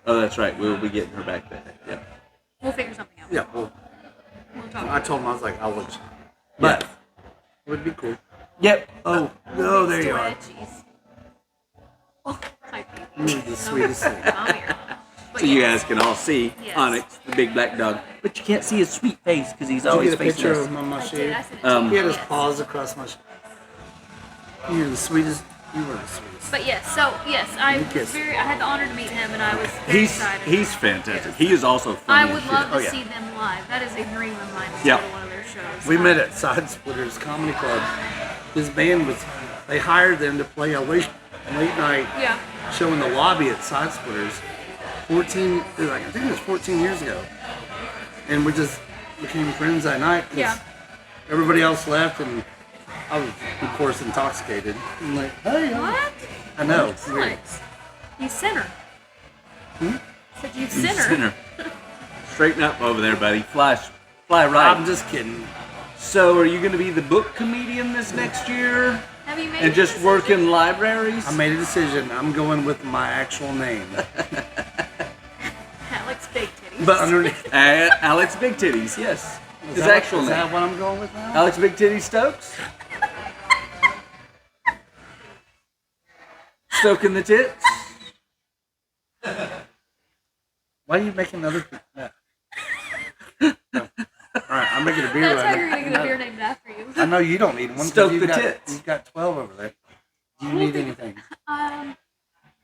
Speaker 2: Oh, that's right. We'll be getting her back there. Yeah.
Speaker 3: We'll figure something out.
Speaker 1: Yeah, well,
Speaker 3: We'll talk.
Speaker 1: I told him, I was like, I'll let you. But it would be cool.
Speaker 2: Yep.
Speaker 1: Oh, no, there you are.
Speaker 3: Jeez. Oh, hi, Pete.
Speaker 1: You're the sweetest thing.
Speaker 3: I'm here. But
Speaker 2: So you
Speaker 3: yes.
Speaker 2: guys can all see
Speaker 3: Yes.
Speaker 2: Onyx, the big black dog, but you can't see his sweet face because he's
Speaker 1: Did you
Speaker 2: always
Speaker 1: get a
Speaker 2: facing
Speaker 1: picture
Speaker 2: us.
Speaker 1: of my
Speaker 3: I did.
Speaker 1: shave?
Speaker 3: I sent it to you.
Speaker 1: He had his
Speaker 3: Yes.
Speaker 1: paws across my You're the sweetest. You were the sweetest.
Speaker 3: But yes, so yes, I
Speaker 1: You
Speaker 3: was
Speaker 1: kiss.
Speaker 3: I had the honor to meet him, and I was very excited.
Speaker 2: He's fantastic.
Speaker 3: Yes.
Speaker 2: He is also funny.
Speaker 3: I
Speaker 2: as
Speaker 3: would
Speaker 2: shit.
Speaker 3: love to
Speaker 2: Oh, yeah.
Speaker 3: see them live. That is a dream of mine to
Speaker 2: Yeah.
Speaker 3: go to one of their shows.
Speaker 1: We met at Side Splitters Comedy Club. His band was, they hired them to play a late night
Speaker 3: Yeah.
Speaker 1: show in the lobby at Side Splitters. I think it was 14 years ago. And we just became friends that night. 'Cause
Speaker 3: Yeah.
Speaker 1: everybody else left, and I was, of course, intoxicated. I'm like, hey,
Speaker 3: What?
Speaker 1: I know. it's weird.
Speaker 3: Alex, you sinner. Said you sinner.
Speaker 2: Sinner. Straighten up over there, buddy. Fly right.
Speaker 1: I'm just kidding.
Speaker 2: So, are you going to be the book comedian this next year?
Speaker 3: Have you made
Speaker 2: And
Speaker 3: a
Speaker 2: just
Speaker 3: decision?
Speaker 2: work in libraries?
Speaker 1: I made a decision. I'm going with my actual name.
Speaker 3: Alex Big Titties.
Speaker 1: But underneath.
Speaker 2: Alex Big Titties, yes. His actual
Speaker 1: Is
Speaker 2: name.
Speaker 1: that what I'm going with now?
Speaker 2: Alex Big Titty Stokes? Stoking the tits?
Speaker 1: Why are you making another? No. No. All right, I'm making a beer.
Speaker 3: That's how
Speaker 1: right
Speaker 3: you're
Speaker 1: now.
Speaker 3: gonna get a beer named after you.
Speaker 1: I know you don't need one. 'cause
Speaker 2: Stoke
Speaker 1: you've
Speaker 2: the
Speaker 1: got,
Speaker 2: tits.
Speaker 1: You've got 12 over there. Do you need anything?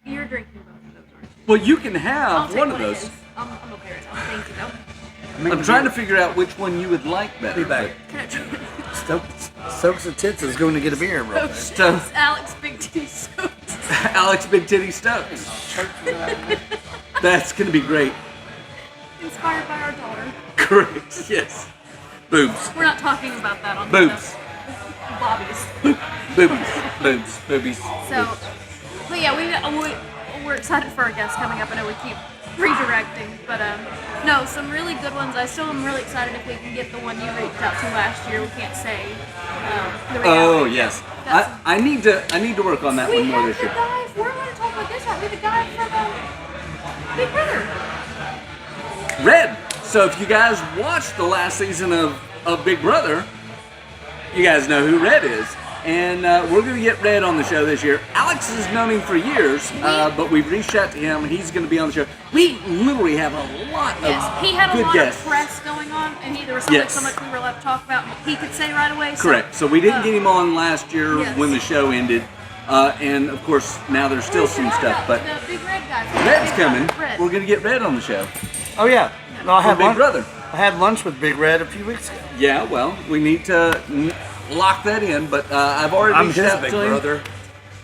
Speaker 3: You're drinking both of those, aren't you?
Speaker 2: Well, you can
Speaker 3: I'll
Speaker 2: have
Speaker 3: take
Speaker 2: one of
Speaker 3: his.
Speaker 2: those.
Speaker 3: I'm okay with that. Thank you, though.
Speaker 1: Making
Speaker 2: I'm
Speaker 1: a
Speaker 2: trying to
Speaker 1: beer.
Speaker 2: figure out which one you would like better.
Speaker 1: Be back.
Speaker 3: Can I try?
Speaker 1: Stokes the tits is going to get a beer, bro.
Speaker 2: but Stoke,
Speaker 3: It's Alex Big Titties Stokes.
Speaker 2: Alex Big Titty Stokes. That's going to be great.
Speaker 3: Inspired by our daughter.
Speaker 2: Correct, yes. Boobs.
Speaker 3: We're not talking about that on
Speaker 2: Boobs.
Speaker 3: the Bobbies.
Speaker 2: Boobies. Boobies.
Speaker 3: So, but yeah, we're excited for our guests coming up. I know we keep redirecting, but no, some really good ones. I still am really excited if we can get the one you reached out to last year. We can't say the reality.
Speaker 2: Oh, yes.
Speaker 3: That's-
Speaker 2: I need to work on that
Speaker 3: We
Speaker 2: one more
Speaker 3: have
Speaker 2: this
Speaker 3: the
Speaker 2: year.
Speaker 3: guy. We're going to talk about this. Aren't we the guy from Big Brother?
Speaker 2: Red. So if you guys watched the last season of Big Brother, you guys know who Red is. And we're going to get Red on the show this year. Alex has known him for years, but we've reached out to him. He's going to be on the show. We literally have a lot of
Speaker 3: Yes, he had a
Speaker 2: good
Speaker 3: lot
Speaker 2: guests.
Speaker 3: of press going on, and there was something
Speaker 2: Yes.
Speaker 3: so much we were allowed to talk about. He could say right away.
Speaker 2: Correct. So we didn't get him on last year
Speaker 3: Yes.
Speaker 2: when the show ended. And of course, now there's still some stuff. But
Speaker 3: the big red guy.
Speaker 2: Red's
Speaker 3: Big
Speaker 2: coming.
Speaker 3: Red.
Speaker 2: We're going to get Red on the show.
Speaker 1: Oh yeah. No, I
Speaker 2: From
Speaker 1: had
Speaker 2: Big
Speaker 1: lunch.
Speaker 2: Brother.
Speaker 1: I had lunch with Big Red a few weeks ago.
Speaker 2: Yeah, well, we need to lock that in. But I've already
Speaker 1: I'm
Speaker 2: reached
Speaker 1: his
Speaker 2: out
Speaker 1: big
Speaker 2: to him.
Speaker 1: brother.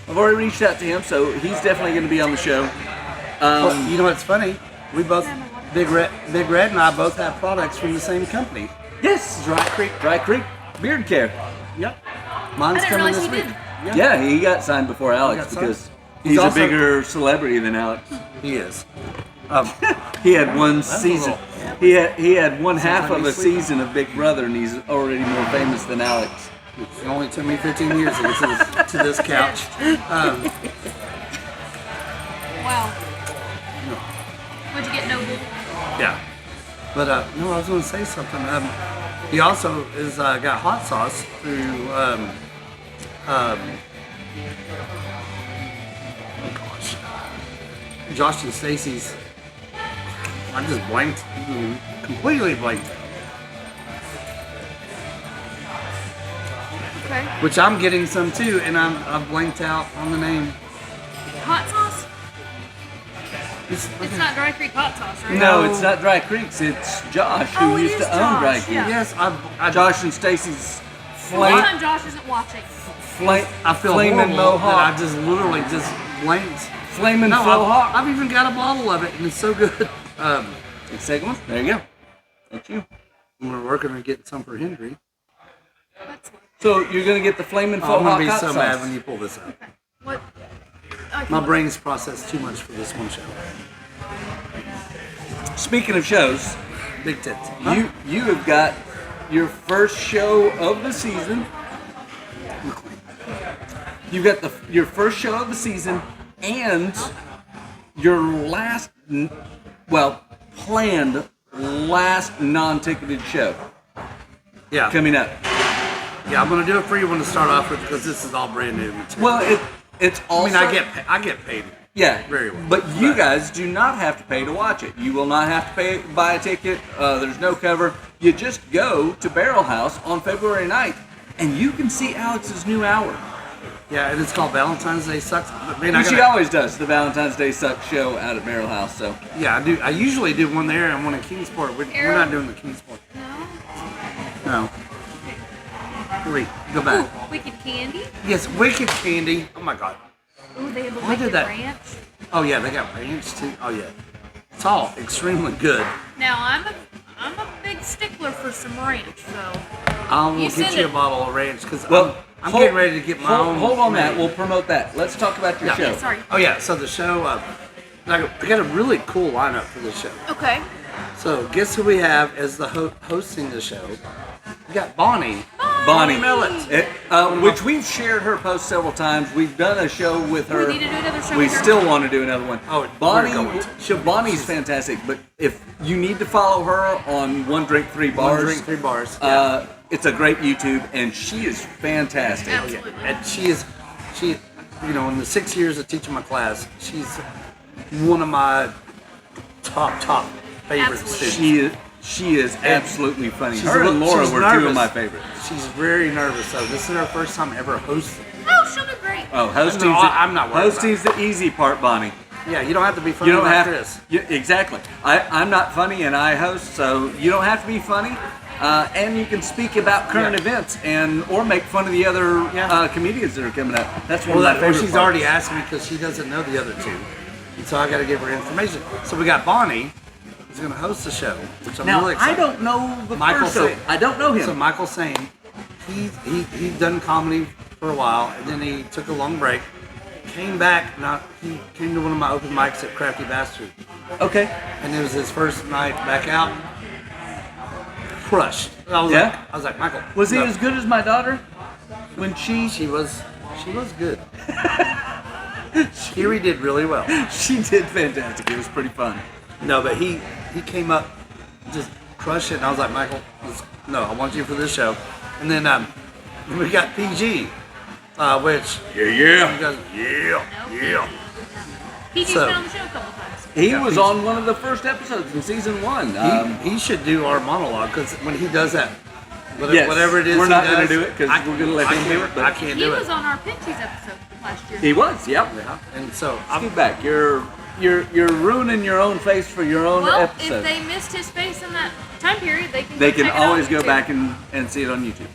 Speaker 2: I've already reached out to him, so he's definitely going to be on the show.
Speaker 1: Well, you know what's funny? We both Big Red and I both have products from the same company.
Speaker 2: Yes, Dry Creek Beard Care.
Speaker 1: Yep.
Speaker 3: I
Speaker 1: Mine's
Speaker 3: didn't
Speaker 1: coming
Speaker 3: realize
Speaker 1: this
Speaker 3: he
Speaker 1: week.
Speaker 3: did.
Speaker 2: Yeah, he got signed before Alex
Speaker 1: got signed.
Speaker 2: because
Speaker 1: He's
Speaker 2: he's a
Speaker 1: also-
Speaker 2: bigger celebrity than Alex.
Speaker 1: He is.
Speaker 2: He had one
Speaker 1: a
Speaker 2: season.
Speaker 1: little-
Speaker 2: He had one half
Speaker 1: like
Speaker 2: of a
Speaker 1: he's sleeping.
Speaker 2: season of Big Brother, and he's already more famous than Alex.
Speaker 1: It only took me 15 years to get to this couch.
Speaker 3: Wow. What'd you get, Noble?
Speaker 1: Yeah. But no, I was going to say something. He also is got hot sauce through. Oh gosh. Josh and Stacy's. I just blanked. Completely blanked.
Speaker 3: Okay.
Speaker 1: Which I'm getting some too, and I've blanked out on the name.
Speaker 3: Hot sauce?
Speaker 1: It's,
Speaker 3: It's not Dry Creek hot sauce, right?
Speaker 2: No,
Speaker 1: No.
Speaker 2: it's not Dry Creeks. It's Josh who
Speaker 3: Oh, it
Speaker 2: used
Speaker 3: is
Speaker 2: to own Dry
Speaker 3: Josh,
Speaker 2: Creek.
Speaker 3: yeah.
Speaker 1: Yes, I
Speaker 2: Josh and Stacy's
Speaker 3: One
Speaker 2: flame,
Speaker 3: time Josh isn't watching.
Speaker 1: I feel
Speaker 2: flaming
Speaker 1: horrible that I
Speaker 2: mohawk,
Speaker 1: just literally just blanked.
Speaker 2: flaming
Speaker 1: No,
Speaker 2: faux hawk.
Speaker 1: I've even got a bottle of it, and it's so good.
Speaker 2: Take a second one. There you go. That's you.
Speaker 1: We're working on getting some for Henry.
Speaker 3: That's
Speaker 2: So you're gonna get the flaming
Speaker 1: Oh,
Speaker 2: faux
Speaker 1: I'm
Speaker 2: hawk
Speaker 1: gonna be
Speaker 2: hot
Speaker 1: so
Speaker 2: sauce.
Speaker 1: mad when you pull this out.
Speaker 3: what? I can
Speaker 1: My
Speaker 3: look-
Speaker 1: brain's processed too much for this one show.
Speaker 2: Speaking of shows,
Speaker 1: Big tits.
Speaker 2: you have got your first show of the season. You've got your first show of the season, and your last, planned last non-ticketed show
Speaker 1: Yeah.
Speaker 2: coming up.
Speaker 1: Yeah, I'm gonna do a free one to start off with because this is all brand new material.
Speaker 2: Well, it's also.
Speaker 1: I mean, I get paid.
Speaker 2: Yeah,
Speaker 1: very well.
Speaker 2: But you guys do not have to pay to watch it. You will not have to buy a ticket. There's no cover. You just go to Barrel House on February 9th, and you can see Alex's new hour.
Speaker 1: Yeah, and it's called Valentine's Day Sucks. But man,
Speaker 2: Which she always does, the Valentine's Day Sucks show out at Barrel House. So
Speaker 1: yeah, I do. I usually do one there and one in Kingsport. We're not doing the Kingsport. No. Wait, go back.
Speaker 3: Ooh, Wicked Candy.
Speaker 1: Yes, Wicked Candy. Oh my God.
Speaker 3: Ooh, they have a
Speaker 1: Why
Speaker 3: Wicked
Speaker 1: did that-
Speaker 3: Ranch.
Speaker 1: Oh yeah, they got ranch too. Oh yeah, it's all extremely good.
Speaker 3: Now I'm a big stickler for some ranch, so
Speaker 1: I will
Speaker 3: You
Speaker 1: get
Speaker 3: send
Speaker 1: you a
Speaker 3: it-
Speaker 1: bottle of ranch because
Speaker 2: Well,
Speaker 1: I'm getting ready to get my own.
Speaker 2: Hold on that.
Speaker 1: made.
Speaker 2: We'll promote that. Let's talk about your
Speaker 1: Yeah.
Speaker 2: show.
Speaker 3: yeah, sorry.
Speaker 1: Oh yeah, so the show. We got a really cool lineup for this show.
Speaker 3: Okay.
Speaker 1: So guess who we have as the hosting the show? We got Bonnie.
Speaker 2: Bonnie
Speaker 1: Millet.
Speaker 2: Which we've shared her post several times. We've done a show with her.
Speaker 3: We need to do another show
Speaker 2: We
Speaker 3: with her.
Speaker 2: still want to do another one.
Speaker 1: Oh,
Speaker 2: Bonnie.
Speaker 1: we're going to.
Speaker 2: Bonnie's fantastic. But if you need to follow her on One Drink Three Bars,
Speaker 1: One Drink, 3 Bars. Yeah.
Speaker 2: it's a great YouTube, and she is fantastic.
Speaker 3: Absolutely.
Speaker 1: And she, in the 6 years of teaching my class, she's one of my top favorite
Speaker 3: Absolutely.
Speaker 1: students.
Speaker 2: She is absolutely funny.
Speaker 1: She's
Speaker 2: Her
Speaker 1: a
Speaker 2: and
Speaker 1: little-
Speaker 2: Laura
Speaker 1: she's
Speaker 2: were two
Speaker 1: nervous.
Speaker 2: of my favorites.
Speaker 1: She's very nervous though. This is her first time ever hosting.
Speaker 3: Oh, she'll do great.
Speaker 2: Oh, hosting's
Speaker 1: No, I'm not worried
Speaker 2: hosting's the easy part, Bonnie.
Speaker 1: Yeah, you don't have to be funny
Speaker 2: You don't
Speaker 1: like
Speaker 2: have
Speaker 1: Chris.
Speaker 2: exactly. I'm not funny, and I host, so you don't have to be funny, and you can speak about current
Speaker 1: Yeah.
Speaker 2: events or make fun of the other
Speaker 1: Yeah.
Speaker 2: comedians that are coming up. That's one
Speaker 1: Well,
Speaker 2: of my favorite.
Speaker 1: she's
Speaker 2: parts.
Speaker 1: already asked me because she doesn't know the other two, and so I got to give her information. So we got Bonnie, who's going to host the show, which I'm
Speaker 2: Now
Speaker 1: really excited.
Speaker 2: I don't know the
Speaker 1: Michael
Speaker 2: first show.
Speaker 1: Sain.
Speaker 2: I don't know him.
Speaker 1: So Michael Sain, he's done comedy for a while, and then he took a long break. Came back, and he came to one of my open mics at Crafty Bastard,
Speaker 2: Okay.
Speaker 1: and it was his first night back out. Crushed. I was like, Michael.
Speaker 2: Was he
Speaker 1: no.
Speaker 2: as good as my daughter when she
Speaker 1: She was good. Kiri did really well.
Speaker 2: she did fantastic? It was pretty fun.
Speaker 1: No, but he came up, just crushed it, and I was like, Michael, I want you for this show. And then we got PG, which he goes, yeah.
Speaker 3: PG's
Speaker 1: So-
Speaker 3: been on the show a couple times.
Speaker 2: He
Speaker 1: Yeah,
Speaker 2: was
Speaker 1: he's-
Speaker 2: on one of the first episodes in season 1.
Speaker 1: He should do our monologue because when he does that,
Speaker 2: Yes.
Speaker 1: whatever it is,
Speaker 2: We're
Speaker 1: he
Speaker 2: not gonna
Speaker 1: does,
Speaker 2: do it 'cause
Speaker 1: I-
Speaker 2: we're gonna let
Speaker 1: I
Speaker 2: him do
Speaker 1: can't-
Speaker 2: it, but-
Speaker 1: I can't
Speaker 3: He
Speaker 1: do
Speaker 3: was
Speaker 1: it.
Speaker 3: on our Pinchies episode last year.
Speaker 2: He was. Yep.
Speaker 1: Yeah. And so
Speaker 2: Scoot back. You're ruining your own face for your own
Speaker 3: Well,
Speaker 2: episode.
Speaker 3: if they missed his face in that time period, they can.
Speaker 2: They
Speaker 3: go
Speaker 2: can
Speaker 3: check it out
Speaker 2: always
Speaker 3: on
Speaker 2: go
Speaker 3: YouTube.
Speaker 2: back and see it on YouTube.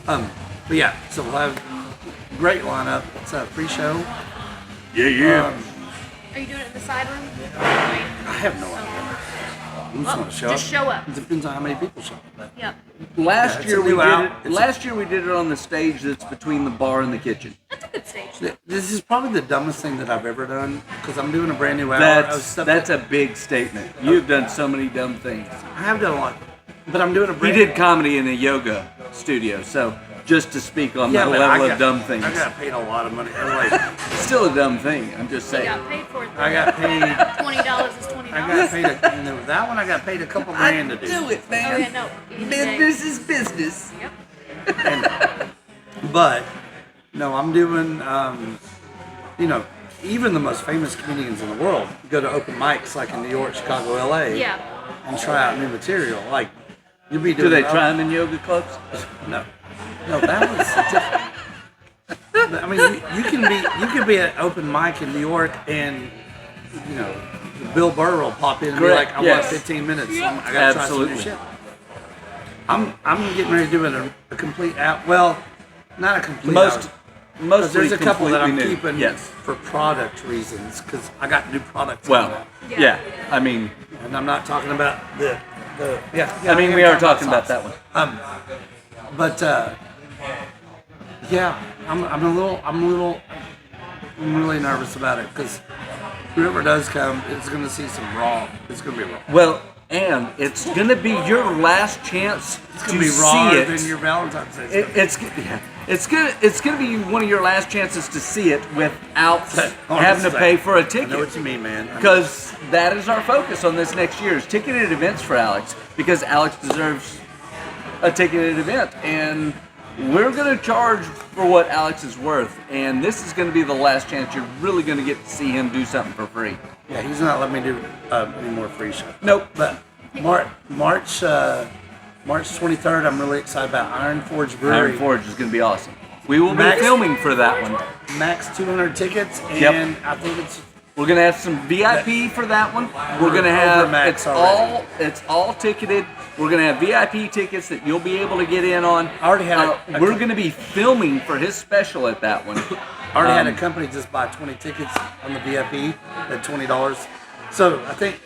Speaker 3: No.
Speaker 1: But yeah, so we'll have great lineup. It's a free show.
Speaker 2: Yeah.
Speaker 3: Are you doing it in the side room?
Speaker 1: I have no idea. I'm just
Speaker 3: Well,
Speaker 1: gonna show
Speaker 3: just
Speaker 1: up.
Speaker 3: show up.
Speaker 1: It depends on how many people show up. But
Speaker 3: Yep.
Speaker 2: Last
Speaker 1: it's
Speaker 2: year
Speaker 1: a
Speaker 2: we
Speaker 1: new
Speaker 2: did
Speaker 1: out.
Speaker 2: it.
Speaker 1: It's
Speaker 2: Last year we did it on the stage that's between the bar and the kitchen.
Speaker 3: That's a good stage.
Speaker 1: this is probably the dumbest thing that I've ever done because I'm doing a brand new hour of stuff.
Speaker 2: That's a big statement. You've done so many dumb things.
Speaker 1: I have done a lot, but I'm doing a
Speaker 2: He
Speaker 1: brand.
Speaker 2: did comedy in a yoga studio, so just to speak on
Speaker 1: Yeah,
Speaker 2: that
Speaker 1: but
Speaker 2: level
Speaker 1: I got,
Speaker 2: of dumb things,
Speaker 1: I got paid a lot of money. Like,
Speaker 2: still a dumb thing. I'm just
Speaker 3: You
Speaker 2: saying.
Speaker 3: got paid for it.
Speaker 1: I got paid.
Speaker 3: $20 is $20.
Speaker 1: I got paid. That one I got paid a couple grand to do.
Speaker 2: it,
Speaker 3: Oh yeah, no. You need to-
Speaker 2: is business.
Speaker 3: Yep.
Speaker 1: But no, I'm doing. Even the most famous comedians in the world go to open mics like in New York, Chicago, LA,
Speaker 3: Yeah.
Speaker 1: and try out new material. Like you'll be doing.
Speaker 2: Do they try them in yoga clubs?
Speaker 1: No, that was different. I mean, you can be at open mic in New York, and Bill Burr will pop in and
Speaker 2: Correct,
Speaker 1: be like, "I
Speaker 2: yes.
Speaker 1: want 15 minutes.
Speaker 3: Yep.
Speaker 1: I gotta try some
Speaker 2: Absolutely.
Speaker 1: new shit." I'm getting ready to do a complete out. Well, not a complete.
Speaker 2: Most,
Speaker 1: out.
Speaker 2: mostly
Speaker 1: But there's a couple that I'm
Speaker 2: completely new.
Speaker 1: keeping
Speaker 2: Yes.
Speaker 1: for product reasons because I got new products.
Speaker 2: Well,
Speaker 1: coming out.
Speaker 3: Yeah.
Speaker 2: yeah. I mean,
Speaker 1: and I'm not talking about the
Speaker 2: I mean, we are talking about that one.
Speaker 1: I'm really nervous about it because whoever does come is going to see some raw. It's going to be raw.
Speaker 2: Well, and it's gonna be your last chance
Speaker 1: It's
Speaker 2: to
Speaker 1: going to be
Speaker 2: see
Speaker 1: rawer
Speaker 2: it.
Speaker 1: than your Valentine's Day.
Speaker 2: It's It's gonna be one of your last chances to see it without having to pay for a
Speaker 1: I know
Speaker 2: ticket.
Speaker 1: what you mean, man.
Speaker 2: Because that is our focus on this next year's ticketed events for Alex. Because Alex deserves a ticketed event, and we're gonna charge for what Alex is worth. And this is gonna be the last chance you're really gonna get to see him do something for free.
Speaker 1: Yeah, he's not letting me do any more free show.
Speaker 2: Nope.
Speaker 1: But March 23rd, I'm really excited about Iron Forge Brewery.
Speaker 2: Iron Forge is gonna be awesome. We will be
Speaker 1: Max-
Speaker 2: filming for that one.
Speaker 1: Max 200 tickets, and
Speaker 2: Yep.
Speaker 1: I think it's
Speaker 2: We're gonna have some VIP for that one. We're gonna have
Speaker 1: Max
Speaker 2: it's all ticketed. We're gonna have VIP tickets that you'll be able to get in on.
Speaker 1: I already had
Speaker 2: We're gonna be filming for his special at that one.
Speaker 1: I already had a company just buy 20 tickets on the VIP at $20. So I think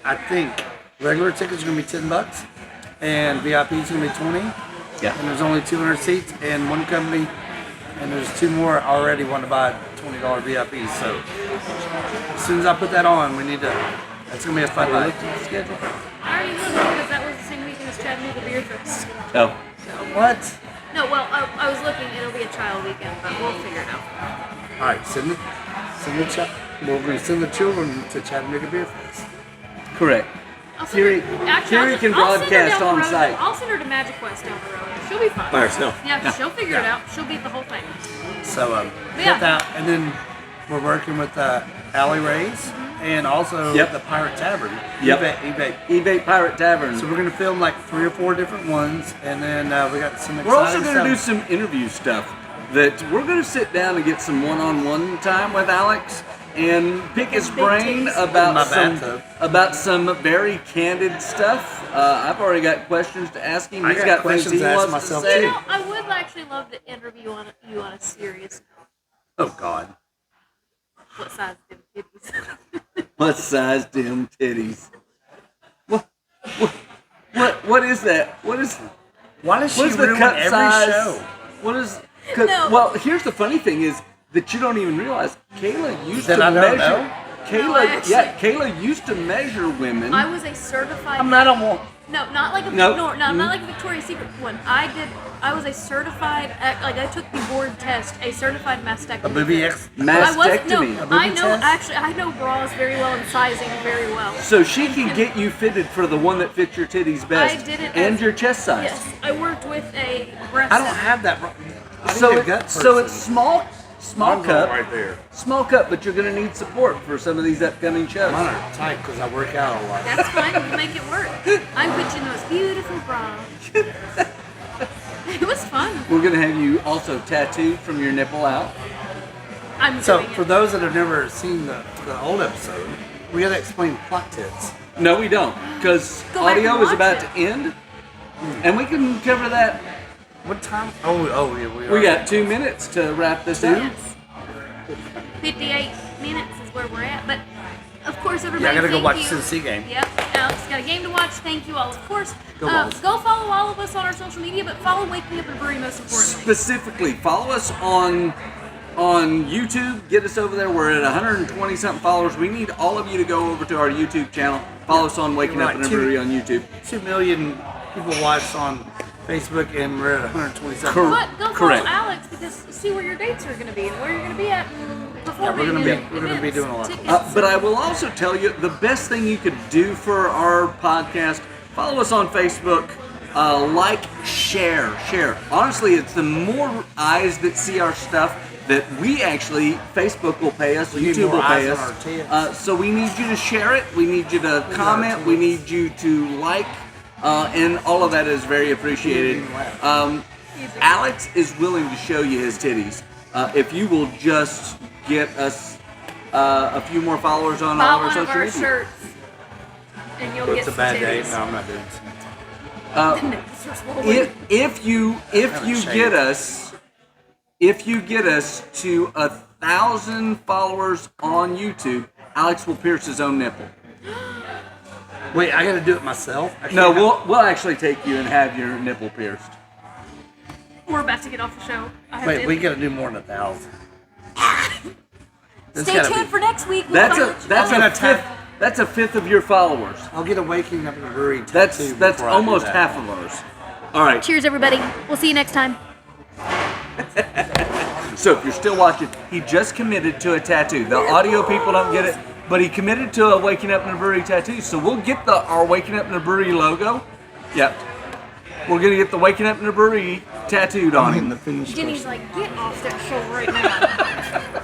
Speaker 1: regular tickets are gonna be $10, and VIP is gonna be 20.
Speaker 2: Yeah.
Speaker 1: And there's only 200 seats, and one company, and there's two more already want to buy $20 VIP. So as soon as I put that on, that's gonna be a fun night.
Speaker 2: Schedule.
Speaker 3: I already looked because that was the same weekend as Chattanooga Beer Fest.
Speaker 2: Oh.
Speaker 1: What?
Speaker 3: No, well, I was looking. It'll be a child weekend, but we'll figure it out.
Speaker 1: All right, we're gonna send the children to Chattanooga Beer Fest.
Speaker 2: Correct.
Speaker 3: I'll send
Speaker 2: Carrie-
Speaker 3: her- actually,
Speaker 2: Carrie
Speaker 3: I'll
Speaker 2: can
Speaker 3: send her
Speaker 2: broadcast
Speaker 3: down the
Speaker 2: on
Speaker 3: road.
Speaker 2: site.
Speaker 3: I'll send her to Magic Quest down the road. She'll be fine.
Speaker 5: By herself.
Speaker 3: Yeah, she'll figure it out. She'll beat the whole thing.
Speaker 1: So
Speaker 3: Yeah.
Speaker 1: get that, and then we're working with Alley Rays and also
Speaker 2: Yep.
Speaker 1: the Pirate Tavern.
Speaker 2: Yep.
Speaker 1: eBay.
Speaker 2: eBay Pirate Tavern.
Speaker 1: So we're gonna film like 3 or 4 different ones, and then we got some exciting
Speaker 2: We're also going to do
Speaker 1: stuff.
Speaker 2: some interview stuff that we're going to sit down and get some one-on-one time with Alex and pick his
Speaker 3: big
Speaker 2: brain
Speaker 3: titties.
Speaker 1: In my
Speaker 2: about some very candid stuff. I've already got questions to ask him.
Speaker 1: I
Speaker 2: He's
Speaker 1: got
Speaker 2: got things
Speaker 1: questions
Speaker 2: he
Speaker 1: to ask
Speaker 2: wants to
Speaker 1: myself,
Speaker 2: say.
Speaker 1: too.
Speaker 3: You know, I would actually love to interview you on a serious note.
Speaker 1: Oh God.
Speaker 3: What size them titties?
Speaker 2: What size damn titties? What is that?
Speaker 1: Why does
Speaker 2: What
Speaker 1: she
Speaker 2: is the
Speaker 1: ruin
Speaker 2: cut
Speaker 1: every
Speaker 2: size?
Speaker 1: show?
Speaker 2: What is?
Speaker 3: No.
Speaker 2: Well, here's the funny thing is that you don't even realize Kayla used
Speaker 1: That
Speaker 2: to
Speaker 1: I don't
Speaker 2: measure.
Speaker 1: know?
Speaker 2: Kayla used to measure women.
Speaker 3: I was a certified.
Speaker 1: I'm not on one.
Speaker 3: No, not like a
Speaker 2: Nope.
Speaker 3: not like a Victoria's Secret one. I was a certified, like I took the board test, a certified mastectomy.
Speaker 1: A booby
Speaker 3: test.
Speaker 1: X.
Speaker 3: I was no,
Speaker 2: Mastectomy.
Speaker 1: A booby
Speaker 3: I know
Speaker 1: test?
Speaker 3: actually I know bras very well and sizing very well.
Speaker 2: So she can get you fitted for the one that fits your titties best
Speaker 3: I did it
Speaker 2: and
Speaker 3: as-
Speaker 2: your chest size.
Speaker 3: Yes, I worked with a breast.
Speaker 1: I don't have that. I need
Speaker 2: So
Speaker 1: a
Speaker 2: it,
Speaker 1: gut
Speaker 2: so it's
Speaker 1: person.
Speaker 2: small
Speaker 5: Mine's
Speaker 2: cup,
Speaker 5: all right there.
Speaker 2: small cup, but you're gonna need support for some of these upcoming shows.
Speaker 1: Mine are tight because I work out a lot.
Speaker 3: That's fine. We'll make it work. I'm pitching those beautiful bras. It was fun.
Speaker 2: We're gonna have you also tattooed from your nipple out.
Speaker 3: I'm
Speaker 1: So
Speaker 3: doing
Speaker 1: for
Speaker 3: it.
Speaker 1: those that have never seen the old episode, we gotta explain plot tits.
Speaker 2: No, we don't, because
Speaker 3: Go back
Speaker 2: audio
Speaker 3: and
Speaker 2: is
Speaker 3: watch
Speaker 2: about
Speaker 3: it.
Speaker 2: to end, and we can cover that.
Speaker 1: What time? Oh yeah,
Speaker 2: We got 2 minutes to wrap this up.
Speaker 3: Yes. 58 minutes is where we're at, but of course, everybody.
Speaker 1: Yeah, I gotta go
Speaker 3: thank
Speaker 1: watch
Speaker 3: you.
Speaker 1: the Tennessee game.
Speaker 3: Yep, Alex got a game to watch. Thank you all, of course.
Speaker 1: Go Vols.
Speaker 3: Go follow all of us on our social media, but follow Waking Up at a Brewery most importantly.
Speaker 2: Specifically, follow us on YouTube. Get us over there. We're at 120 something followers. We need all of you to go over to our YouTube channel. Follow us on Waking Up
Speaker 1: Right,
Speaker 2: in a
Speaker 1: two-
Speaker 2: Brewery on YouTube.
Speaker 1: 2 million people watch on Facebook, and we're at 127.
Speaker 3: But go follow
Speaker 2: Correct.
Speaker 3: Alex because see where your dates are going to be and where you're going to be at and performing.
Speaker 1: we're gonna be-
Speaker 3: and
Speaker 1: we're gonna be
Speaker 3: events,
Speaker 1: doing a lot.
Speaker 3: tickets.
Speaker 2: But I will also tell you the best thing you could do for our podcast, follow us on Facebook, like, share. Honestly, it's the more eyes that see our stuff that we actually, Facebook will pay us,
Speaker 1: We need
Speaker 2: YouTube
Speaker 1: more
Speaker 2: will pay
Speaker 1: eyes on
Speaker 2: us.
Speaker 1: our tits.
Speaker 2: So we need you to share it, we need you to comment, we need you to like, and all of that is very appreciated. Alex is willing to show you his titties. If you will just get us a few more followers on
Speaker 3: Buy
Speaker 2: all of our
Speaker 3: one of
Speaker 2: social
Speaker 3: our
Speaker 2: media.
Speaker 3: shirts and you'll
Speaker 1: It's
Speaker 3: get
Speaker 1: a bad
Speaker 3: some
Speaker 1: day.
Speaker 3: titties.
Speaker 1: No, I'm not doing this.
Speaker 3: The nipples are swollen.
Speaker 2: If you
Speaker 1: shaved.
Speaker 2: get us to 1,000 followers on YouTube, Alex will pierce his own nipple.
Speaker 1: Wait, I gotta do it myself? I
Speaker 2: No,
Speaker 1: can't
Speaker 2: we'll actually take you and have your nipple pierced.
Speaker 3: We're about to get off the show. I have
Speaker 1: Wait,
Speaker 3: to-
Speaker 1: we gotta do more than 1,000. This
Speaker 3: Stay
Speaker 1: gotta
Speaker 3: tuned
Speaker 1: be-
Speaker 3: for next week. We'll
Speaker 2: That's
Speaker 3: find
Speaker 2: a
Speaker 3: out.
Speaker 2: fifth. That's a fifth of your followers.
Speaker 1: I'll get a Waking Up in a Brewery
Speaker 2: That's
Speaker 1: tattoo
Speaker 2: that's
Speaker 1: before I do
Speaker 2: almost
Speaker 1: that.
Speaker 2: half of ours. All right.
Speaker 3: Cheers, everybody. We'll see you next time.
Speaker 2: So if you're still watching, he just committed to a tattoo. The audio people don't get it, but he committed to a Waking Up in a Brewery tattoo. So we'll get our Waking Up in a Brewery logo. Yep. We're gonna get the Waking Up in a Brewery tattooed on him.
Speaker 3: Jenny's like, get off that show right now.